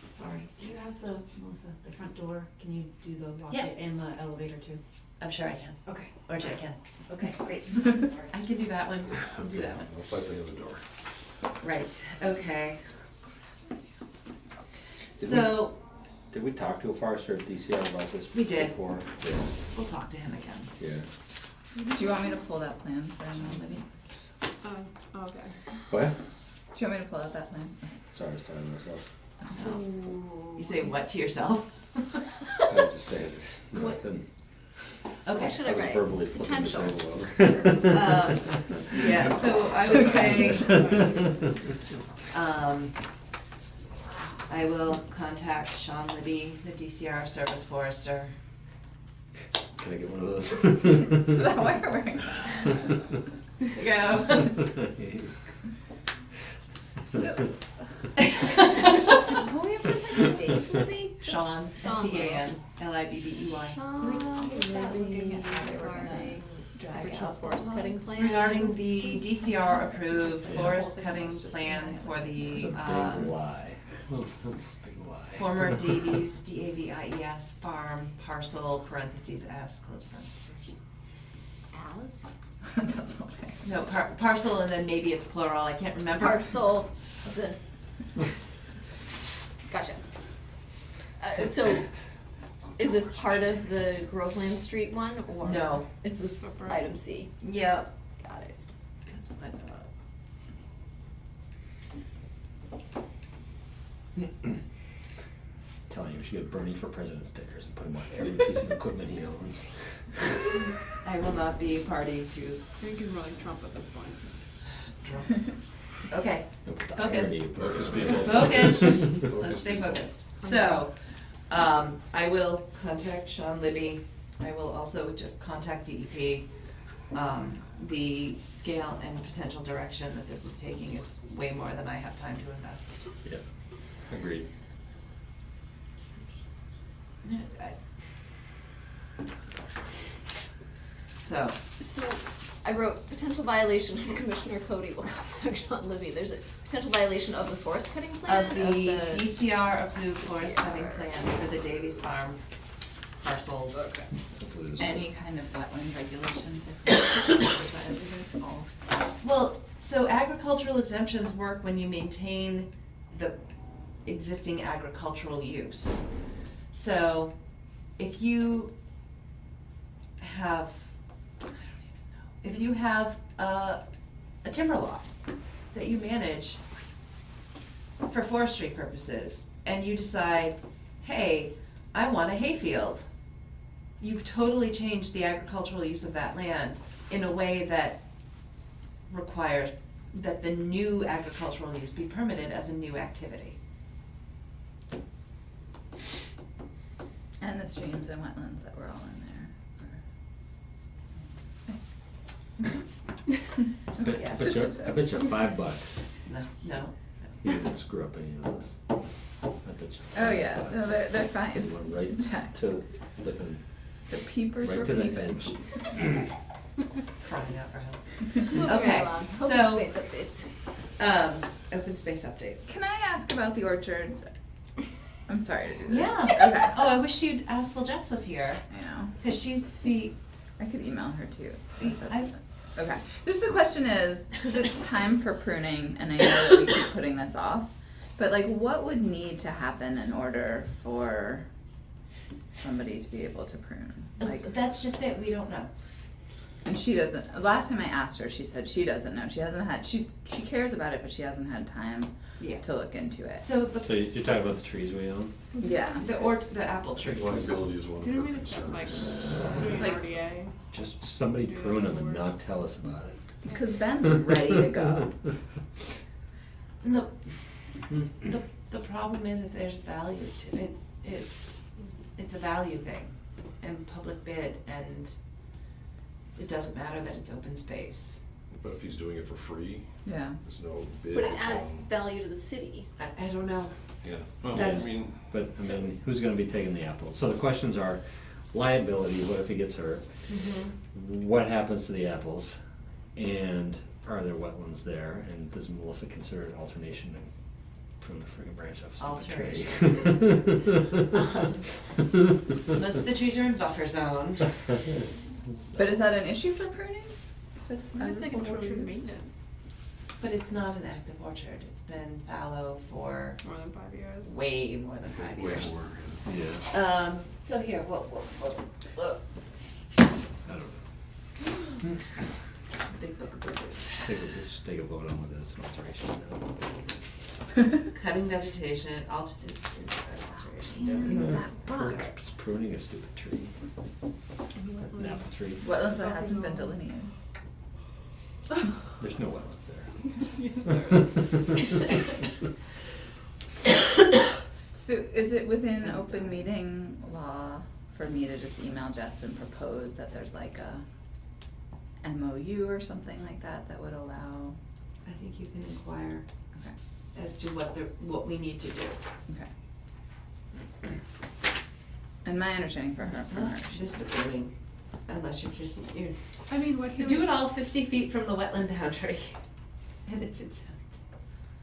Sorry, do you have the, Melissa, the front door? Can you do the walk Yeah. and the elevator too? I'm sure I can. Okay, Or Jen can. okay, great. I can do that one. I'll do that one. I'll fight the other door. Right, okay. Did So, Did we talk to a forester at DCR about this We did. before? Yeah. we'll talk to him again. Yeah. Do you want me to pull that plan for Libby? Okay. What? Do you want me to pull out that plan? Sorry, I was telling myself. You say what to yourself? I was just saying, there's nothing. Okay. What should I I was write? verbally flipping the Potential. table over. Yeah, so I would say, I will contact Sean Libby, the DCR service forester. Can I get one of those? Is that why you're wearing There you go. So, Can we ever pick a date for me? Sean, Sean. S-E-A-N-L-I-B-B-E-Y. looking at how they were gonna drag Original out forest cutting plan. Regarding the DCR approved Yeah. forest cutting plan for It's the, a big lie. Big lie. former Davies, D-A-V-I-E-S, farm parcel, parentheses, S, close parentheses. Alice? That's okay. No, parcel and then maybe it's plural, I can't remember. Parcel. Gotcha. So, is this part of the Groveland Street one, or? No. Is this item C? Yep. Got it. That's what I thought. Telling you, we should get Bernie for president stickers and put him on every piece of equipment he owns. I will not be party to, I think he's more like Trump at this point. okay, He'll put the Focus. irony of Bernie. focus, let's stay focused. So, I will contact Sean Libby, I will also just contact DEP. The scale and potential direction that this is taking is way more than I have time to invest. Yeah. Agreed. So, So I wrote potential violation of Commissioner Cody will have action on Libby. There's a potential violation of the forest cutting plan? of the DCR approved forest cutting plan for the Davies Farm parcels. Okay. Any kind of wetland regulations, if it's all. Well, so agricultural exemptions work when you maintain the existing agricultural use. So if you have, I don't even know, if you have a timber lot that you manage for forestry purposes, and you decide, hey, I want a hayfield, you've totally changed the agricultural use of that land in a way that requires that the new agricultural use be permitted as a new activity. And the streams and wetlands that were all in there. I bet you $5. No. You didn't screw up any of this. I bet you Oh yeah, $5. no, they're fine. You went right to flipping, The peepers right were to the peeping. bench. Crying out for help. Moving Okay, along. so- Open space updates. Open space updates. Can I ask about the orchard? I'm sorry to do this. Yeah. Okay. Oh, I wish you'd asked Well Jess was here, I know. because she's the, I could email her too. I- Okay. Just the question is, because it's time for pruning, and I know that we keep putting this off, but like, what would need to happen in order for somebody to be able to prune? Like, that's just it, we don't know. and she doesn't. Last time I asked her, she said she doesn't know. She hasn't had. She cares about it, but she hasn't had time Yeah. to look into it. So So you're talking about the trees we own? Yeah. the apple I think trees. liability is one of Didn't her we discuss concerns. like doing Like- RDA? Just somebody prune them and not tell us about it. Because Ben's ready to go. The, the problem is if there's value to it, it's a value thing and public bid, and it doesn't matter that it's open space. But if he's doing it for free, Yeah. there's no bid. But it or adds something. value to the city. I don't know. Yeah, well, I That's- mean, But, I mean, who's gonna be taking the apples? So the questions are liability, what if he gets hurt? What happens to the apples? And are there wetlands there? And does Melissa consider it alternation and prune the friggin' branch off some tree? Most of the trees are in buffer zone. But is that an issue for pruning? It's like an agricultural orchard use? maintenance, But it's not an active orchard. It's been fallow for more than 5 years. way more than 5 way years. more. Yeah, So here, I don't know. big book of burgers. Just take a vote on whether it's an alteration. Cutting vegetation, is an alteration. Don't Yeah. even- Just pruning a stupid tree. An apple tree. Wetlands that hasn't been delineated. There's no wetlands there. So is it within open meeting law for me to just email Jess and propose that there's like a MOU or something like that that would allow? I think you can inquire Okay. as to what we need to do. Okay. And my understanding from her, Just a pruning, unless you're 50, I mean, what's to do it all 50 feet from the wetland boundary, and it's exempt.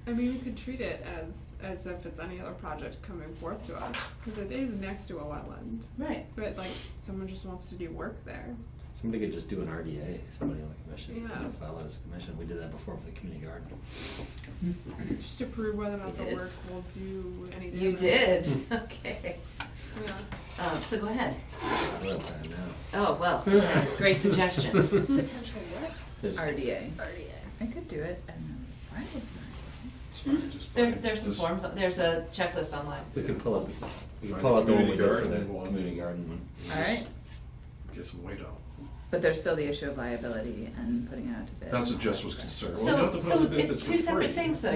I mean, we could treat it as if it's any other project coming forth to us, because it is next to a wetland. Right. But like, someone just wants to do work there. Somebody could just do an RDA, somebody on the commission, Yeah. could file it as a commission. We did that before for the community garden. Just to prove whether or not You the did. work will do any damage. You did, okay. Yeah. So go ahead. We're up there now. Oh, well, great suggestion. Potential what? There's- RDA. RDA. I could do it. And why would it's fine, just There's fine. some Just- forms, there's a checklist online. We can pull up, we can Find pull the out the one we community did for the garden one. community garden one. All right. Get some weight out. But there's still the issue of liability and putting it out to bid. That's what Jess was concerned. Well, you So, have to put so it in if it's for two separate free. things, though.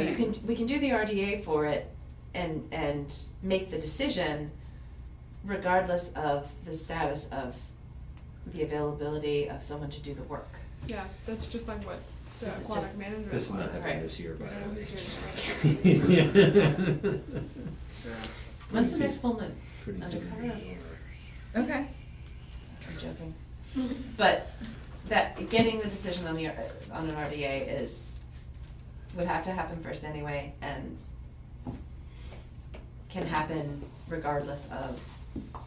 We can do the RDA for it and make the decision regardless of the status of the availability of someone to do the work. Yeah, that's just like what The This is aquatic just- management. This is not was. happening this year, by I the know way. who's doing Just- When's the next full moon? Pretty soon. Undercover? Okay. I'm joking. But that, getting the decision on on an RDA would have to happen first anyway, and can happen regardless of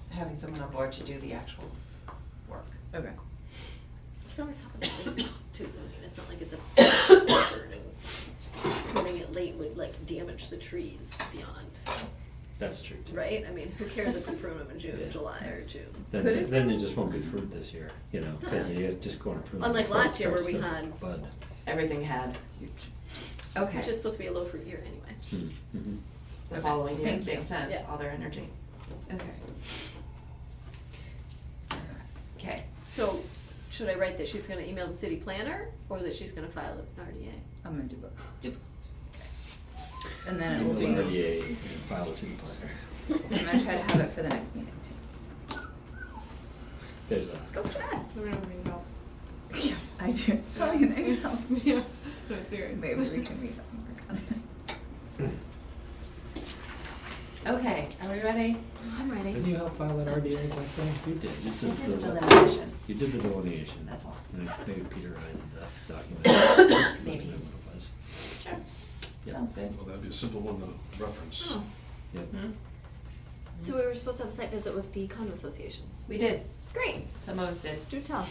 having someone on board to do the actual work. Okay. It can always happen late too. I mean, it's not like it's a orchard and putting it late would like damage the trees beyond, That's true too. right? I mean, who cares if we prune them in June, Yeah. July, or June? Could Then, it? then it just won't be fruit this year, you know, because Yeah. you're just going to prune. them Unlike before it last year where starts we to had- bud. Everything had, okay. Which is supposed to be a low fruit year anyway. Mhm. The following year, Thank you. makes sense, Yeah. all their energy. Okay. Okay, So, should I write that she's gonna email the city planner, or that she's gonna file an RDA? I'm gonna do both. Do- And then it will Email be, the RDA and file the city planner. I'm gonna try to have it for the next meeting too. There's a, Go Jess! We don't need help. Yeah, I do. Probably need help. Yeah, no, seriously. Maybe we can meet up and work on it. okay, are we ready? I'm ready. didn't you help file that RDA back then? You did. You I did did a the- delineation, You did the delineation. that's all. Maybe Peter and I did the document. Maybe. Must have been what it was. Sure, Yeah. sounds good. Well, that'd be a simple one to reference. Oh, Yep. Hmm? so we were supposed to have a site visit with the condo association. We did, Great, some of us did. do tell.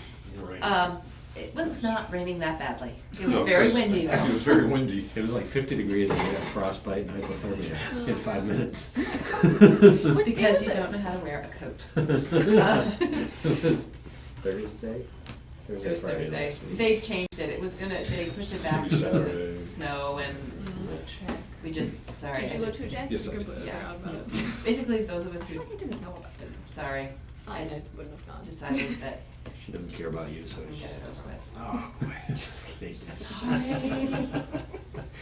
It was not raining that badly. It was No, very it was- windy though. It was very windy. It was like 50 degrees and we had frostbite and hypothermia in 5 minutes. What day Because was you it? don't know how to wear a coat. It was Thursday? It was Friday Thursday. last week. They changed it. It was they pushed it back Maybe because of Saturday. the snow and we just, sorry. Did you I go just- too, Jay? Yes, I did. Completely Yeah. forgot about it. Basically, those of us who, I didn't know about it. sorry, It's fine, I just wouldn't have gone. decided that She doesn't care about you, so we she get it over with. Oh, boy. just kidding. Sorry.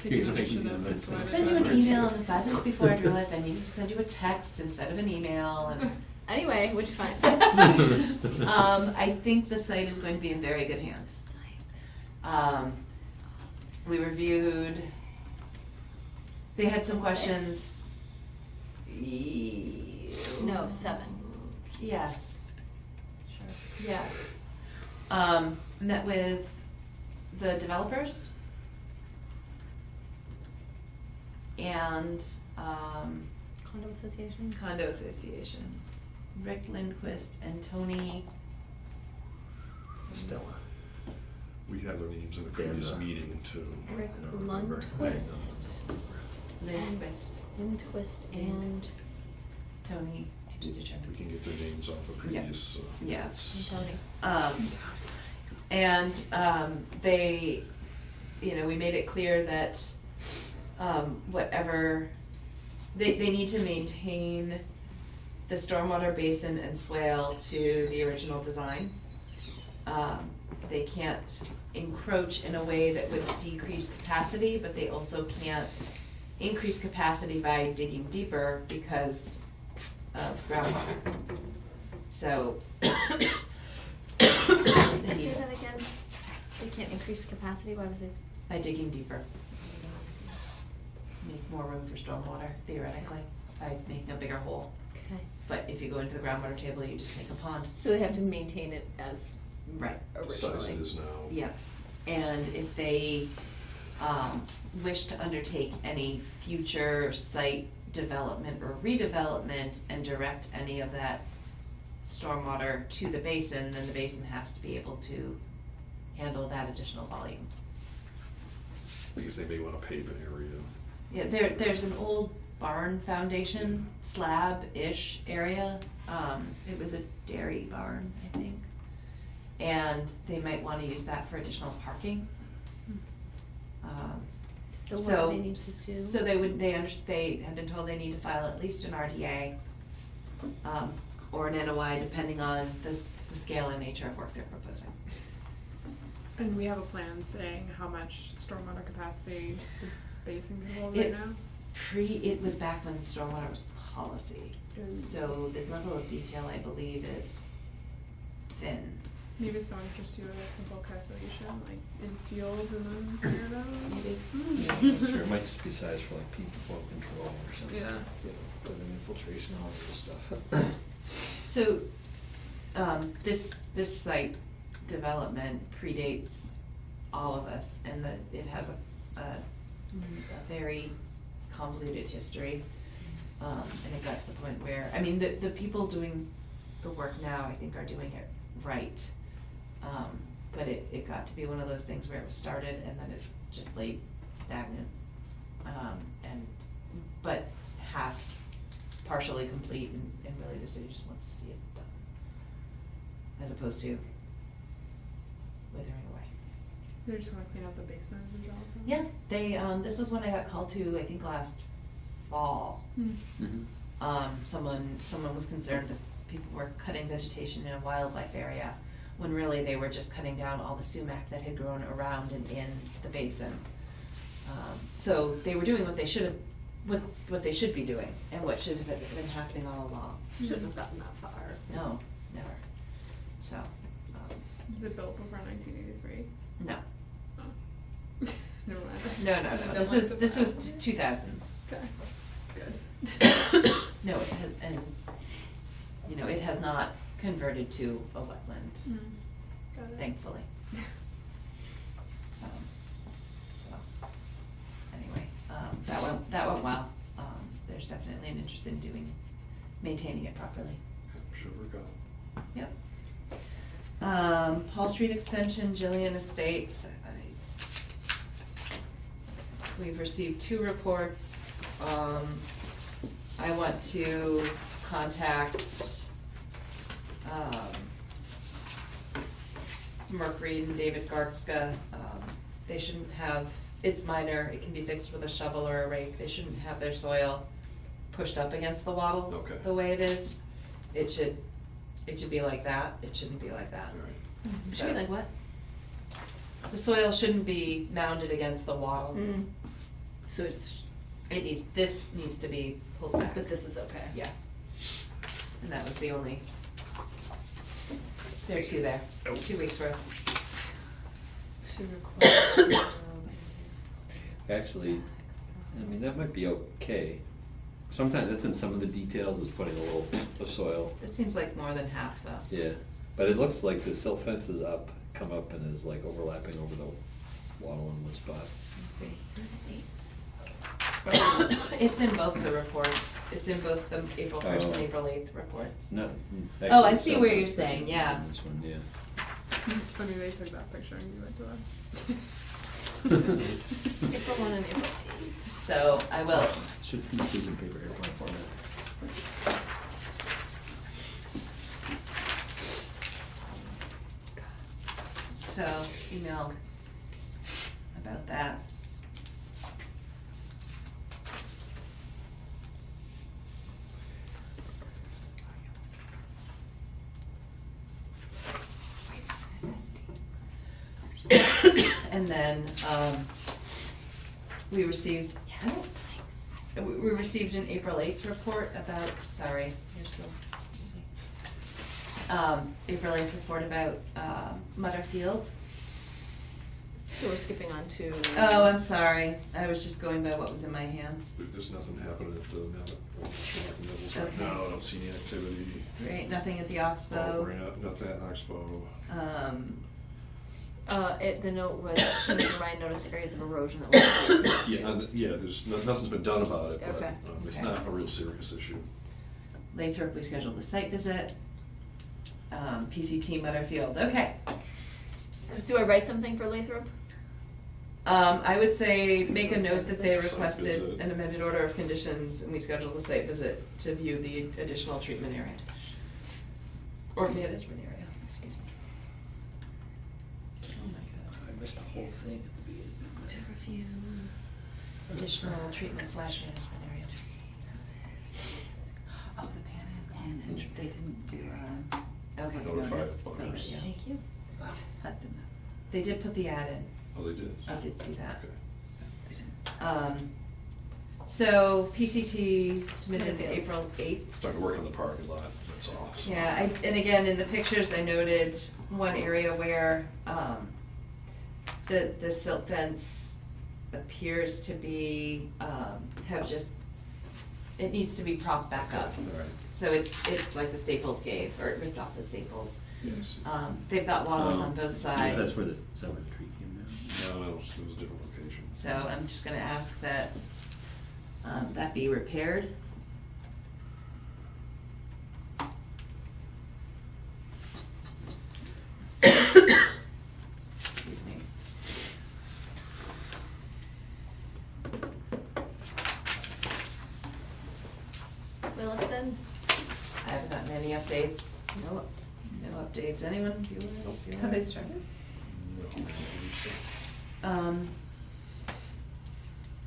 You're gonna make me do That's that. why I Send you an email and 5 minutes before I realized I needed to send you a text instead of an email and. Anyway, what'd you find? I think the site is going to be in very good hands. We reviewed, they had some 6. questions. No, 7. Yes. Sure. Yes. Met with the developers and Condo association? condo association. Rick Lindquist and Tony. Stella. We had their names in a previous Danza. meeting too. Rick I don't remember. Lundquist, Lindquist, Lindquist, and Tony, to be determined. We can get their names off of previous. Yeah. minutes. Tony. They, we made it clear that, whatever, they need to maintain the stormwater basin and swale to the original design. They can't encroach in a way that would decrease capacity, but they also can't increase capacity by digging deeper because of groundwater. So. they Say need- that again? They can't increase capacity, why would they? By digging deeper. Make more room for stormwater, theoretically, by making a bigger hole. Okay. But if you go into the groundwater table, you just make a pond. So they have to maintain it as Right. The size originally? it is now. Yeah, and if they wish to undertake any future site development or redevelopment and direct any of that stormwater to the basin, then the basin has to be able to handle that additional volume. Because they may want to pave an area. Yeah, there's an old barn foundation, slab-ish area. It was a dairy barn, I think. And they might wanna use that for additional parking. So what do they need to do? So they have been told they need to file at least an RDA, or an NOI, depending on the scale and nature of work they're proposing. And we have a plan saying how much stormwater capacity the basin can hold right It- now? It was back when stormwater was policy, Mm. so the level of detail, I believe, is thin Maybe someone could just do a simple calculation, like in fields and then figure it out. Maybe. Yeah, sure, it might just be size for like peak flow control or something. Yeah. Put in infiltration, all of this stuff. So, this site development predates all of us, and it has a very convoluted history. And it got to the point where, I mean, the people doing the work now, I think, are doing it right. But it got to be one of those things where it was started and then it just lay stagnant. But half, partially complete, and really the city just wants to see it done. As opposed to withering away. They just want to clean out the basement as well. So. Yeah, they, this was when I got called to, I think, last fall. Someone was concerned that people were cutting vegetation in a wildlife area, when really they were just cutting down all the sumac that had grown around and in the basin. So they were doing what they should have, what they should be doing, and what should have been happening all along. Shouldn't have gotten that far. No, never. So, Was it built before 1983? no. Oh. Never mind. No. This was 2000s. Okay. Good. No, it has, and, you know, it has not converted to a wetland, Got it. thankfully. So, anyway, that went well. There's definitely an interest in doing it, maintaining it properly. Should work out. Yep. Paul Street Extension, Gillian Estates. We've received 2 reports. I want to contact Mark Reed and David Gartska. They shouldn't have, it's minor, it can be fixed with a shovel or a rake. They shouldn't have their soil pushed up against the wattle Okay. the way it is. It should be like that. It shouldn't be like that. All right. Should be like what? The soil shouldn't be mounded against the wattle. So it's, This needs to be pulled back. but this is okay. Yeah. And that was the only, there are 2 there, 2 weeks worth. Should require. Actually, I mean, that might be okay. Sometimes that's in some of the details, is putting a little of soil. It seems like more than half though. Yeah, but it looks like the silt fence is up, come up and is like overlapping over the wattle in one spot. Let's see. It's in both the reports. It's in both the April 1st and Oh. April 8th reports. No. Oh, I actually, see silt where you're fence saying, is yeah. in This one, yeah. It's funny they took that picture and gave it to us. April 1 and April 8. So I will. Should be piece of paper airplane format. So email about that. And then, we received, we received an April 8th report about, sorry, you're still busy. April 8th report about, Mutter Field. So we're skipping on to. Oh, I'm sorry, I was just going by what was in my hands. There's nothing happening at the Neville's right Okay. now. I don't see any activity. Great, nothing at the Oxbow. Nothing at Oxbow. The note was, can you remind notice areas of erosion that will. Yeah, there's, nothing's been done about it, but Okay. it's Okay. not a real serious issue. Lathrop, we scheduled the site visit. PCT Mutterfield, okay. Do I write something for Lathrop? I would say make a note that they Site requested visit. an amended order of conditions and we scheduled the site visit to view the additional treatment area. Or management area, excuse me. Oh my god. I missed the whole thing at the beginning. To review additional treatment / management area. Oh, the panhandle. And they didn't do Okay. Notify notice. the Thank butters. you. Thank you. They did put the ad in. Oh, they did? I did see that. Okay. So PCT submitted on April 8th. Started working on the parking lot, that's all. So. Yeah, and again, in the pictures I noted, one area where, the silt fence appears to be, it needs to be propped back up. Right. So it's like the Staples gave, or it ripped off the Staples. Yes. They've got wattles on both sides. That's where is that where the tree came down? No, it was a different location. So I'm just gonna ask that, that be repaired. Excuse me. Williston? I haven't gotten any updates. No. No updates. Anyone? Bueller? Have they started?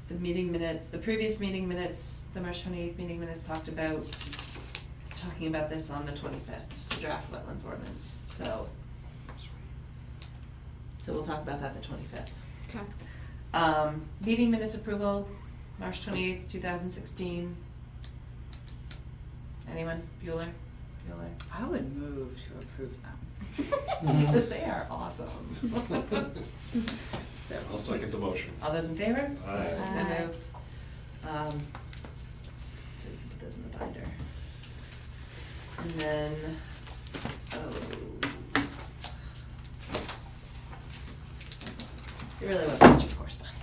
The meeting minutes, the previous meeting minutes, the March 28th meeting minutes talking about this on the 25th, the draft wetlands ordinance, so we'll talk about that the 25th. Okay. Meeting minutes approval, March 28th, 2016. Anyone? Bueller? I would move to approve them. Because they are awesome. So, I'll second the motion. all those in favor? Aye. So Aye. moved. So you can put those in the binder. And then, it really wasn't much of correspondence.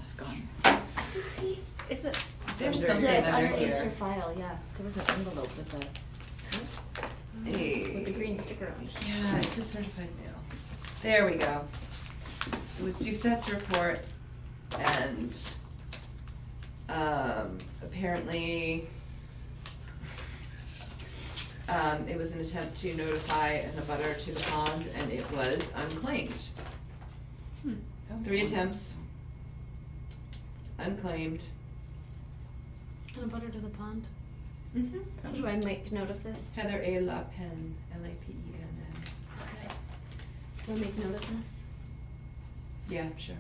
It's gone. I did see, is it? There's Yeah, something it's under underneath here. your file, yeah. There was an envelope with the, Hey. with the green sticker on it. Yeah, it's a certified mail. There we go. It was Doucette's report, and apparently it was an attempt to notify an abutter to the pond, and it was unclaimed. 3 attempts, unclaimed. And a butter to the pond. Mm-hmm. So do I make note of this? Heather A. LaPen, L-A-P-E-N-N. Do I make note of this? Yeah, sure.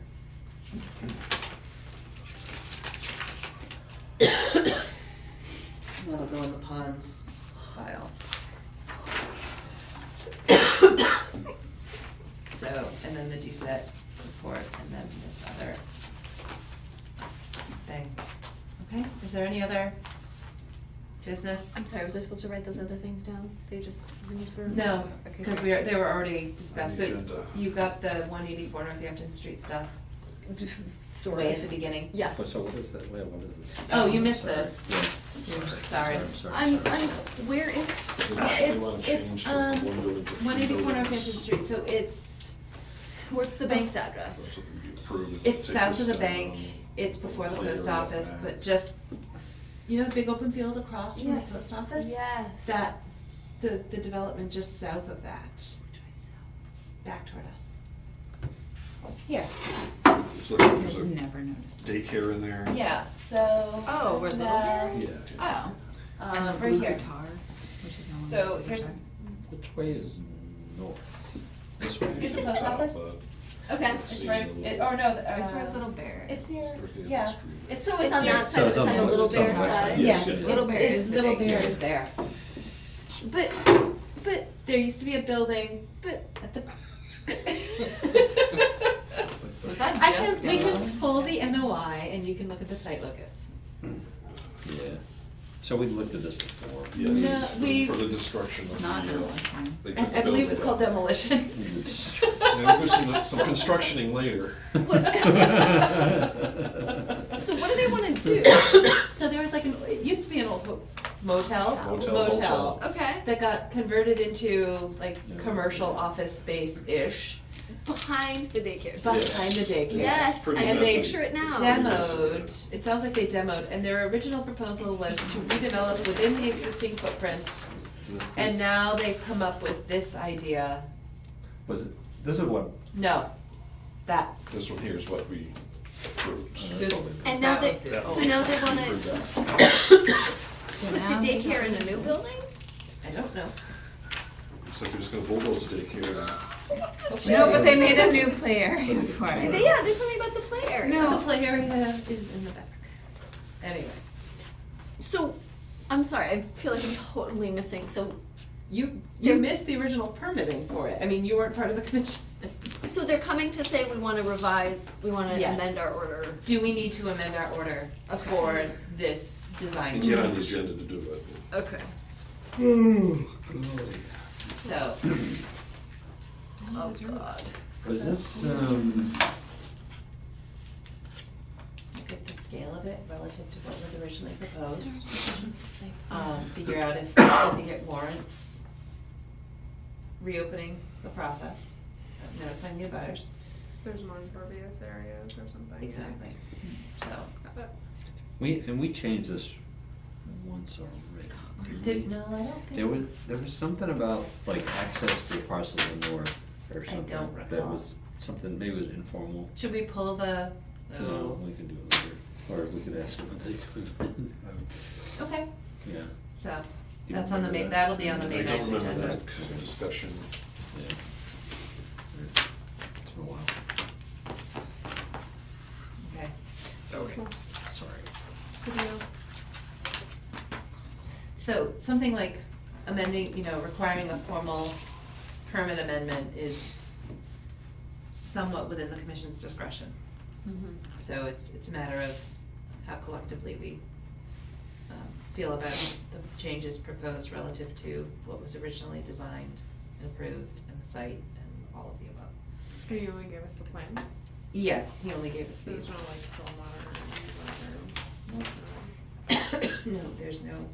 That'll go in the ponds file. So, and then the Doucette report, and then this other thing. Okay, is there any other business? I'm sorry, was I supposed to write those other things down? They just zoomed through? No, Okay, because great. they were already discussed. On the So agenda. you got the 184 Northampton Street stuff Sort way of. at the beginning? Yeah. But so what is that, what is this? Oh, you missed Sorry. this. Yeah. Sorry. I'm, where is, We wanna it's, change the one building to 184 buildings. Northampton Street, so it's what's the bank's address? So something be approved. It's Take south this of the down. bank, it's before the Later post on office, that. but just, you know the big open field across from the post office? Yes. That, the development just south of that, back toward us. Here. Looks like there's a Never noticed. daycare in there. Yeah, so. Oh, where Little that- Bear is? Yeah. Oh. And the right blue here. guitar, which is no longer So a here's, guitar. Which way is north? This way. Here's the post office? Okay. it's right, or no, It's where Little Bear. it's near, Right there, yeah. the street. It's So it's on near- that So side, it's it's on on the the Little it's on Bear the west side? Yes, Yes, Little Bear is the Little big Bear bear. is there. But there used to be a building, but at the. Was that I just can, we yellow? can pull the NOI and you can look at the site locus. Yeah. So we looked at this before. Yes. No, we- For the destruction of the. Not in one time. They took the I believe it was building called down. demolition. Now, there's some constructioning later. So what do they wanna do? So there was like it used to be an old motel, Motel. Okay. that got converted into like commercial office space-ish Behind the daycare center. behind the daycare. Yes, Pretty I can messy. picture it now. Demoed, it sounds like they demoed, and their original proposal was to redevelop within the existing footprint. And now they've come up with this idea, Was it, this is what, no, that, This one here is what we approved. this, And now That they, was the so old now they one. wanna Approved that. So put now- the daycare in a new building? I don't know. Looks like they're just gonna bulldoze the daycare. No, but they made a new play area for it. Yeah, there's something about the play area. The play area is in the back. Anyway, So, I'm sorry, I feel like I'm totally missing, so you Yeah. missed the original permitting for it. I mean, you weren't part of the commission. So they're coming to say we wanna revise, we wanna Yes. amend our order. Do we need to amend our order Okay. for this design? And get on the agenda to do it. Okay. So, Oh, God. Was this, look at the scale of it relative to what was originally proposed. Figure out if I think it warrants reopening the process, notifying the abutters. There's more impervious areas or something. Exactly. So, Got it. we changed this once already. no, I don't think. There was something about like access to the parcel to the north or I something. don't That recall. was something, maybe it was informal. Should we pull the? No, we can do it later, or we could ask them what they do. Okay, Yeah, so, You that's on the remember May, that? that'll be on the I May don't 9th remember agenda. that kind of discussion. yeah. It's been a while. Okay. Okay, sorry. Good deal. So, something like amending, requiring a formal permit amendment is somewhat within the commission's discretion. So it's a matter of how collectively we feel about the changes proposed relative to what was originally designed and approved, and the site, and all of the above. And you only gave us the plans? Yeah, he only gave us There's these. no like stormwater or No, there's no.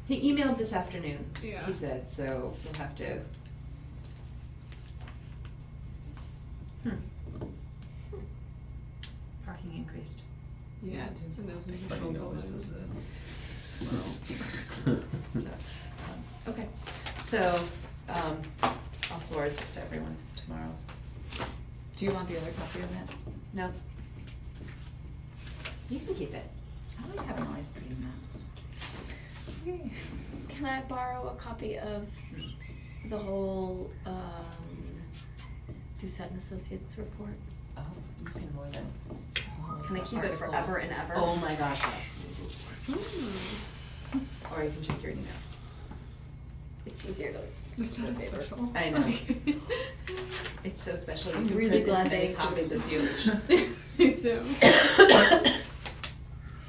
He emailed this afternoon, Yeah. he said, so we'll have to. Parking increased. Yeah, and those But additional he always buildings. does that. So, okay, so, I'll forward this to everyone tomorrow. Do you want the other copy of that? No? You can keep it. I like having all these pretty maps. Can I borrow a copy of the whole, Doucette and Associates report? Oh, you can more than. Can I keep it forever and ever? Oh my gosh, yes. Or you can check your email. It's easier to. Is that a special? I know. It's so special, you I'm can really print glad as many they copies as you wish. Me too.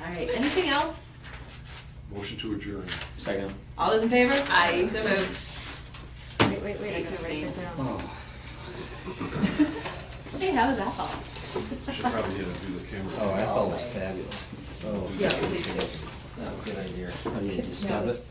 All right, anything else? Motion to adjourn. Second. All those in favor? Aye. So moved. Wait, I gotta write that down. Hey, how was that fall? Should probably do the camera. Oh, I thought it was fabulous. Oh, Yeah, please do. oh, good idea. How do you stop it?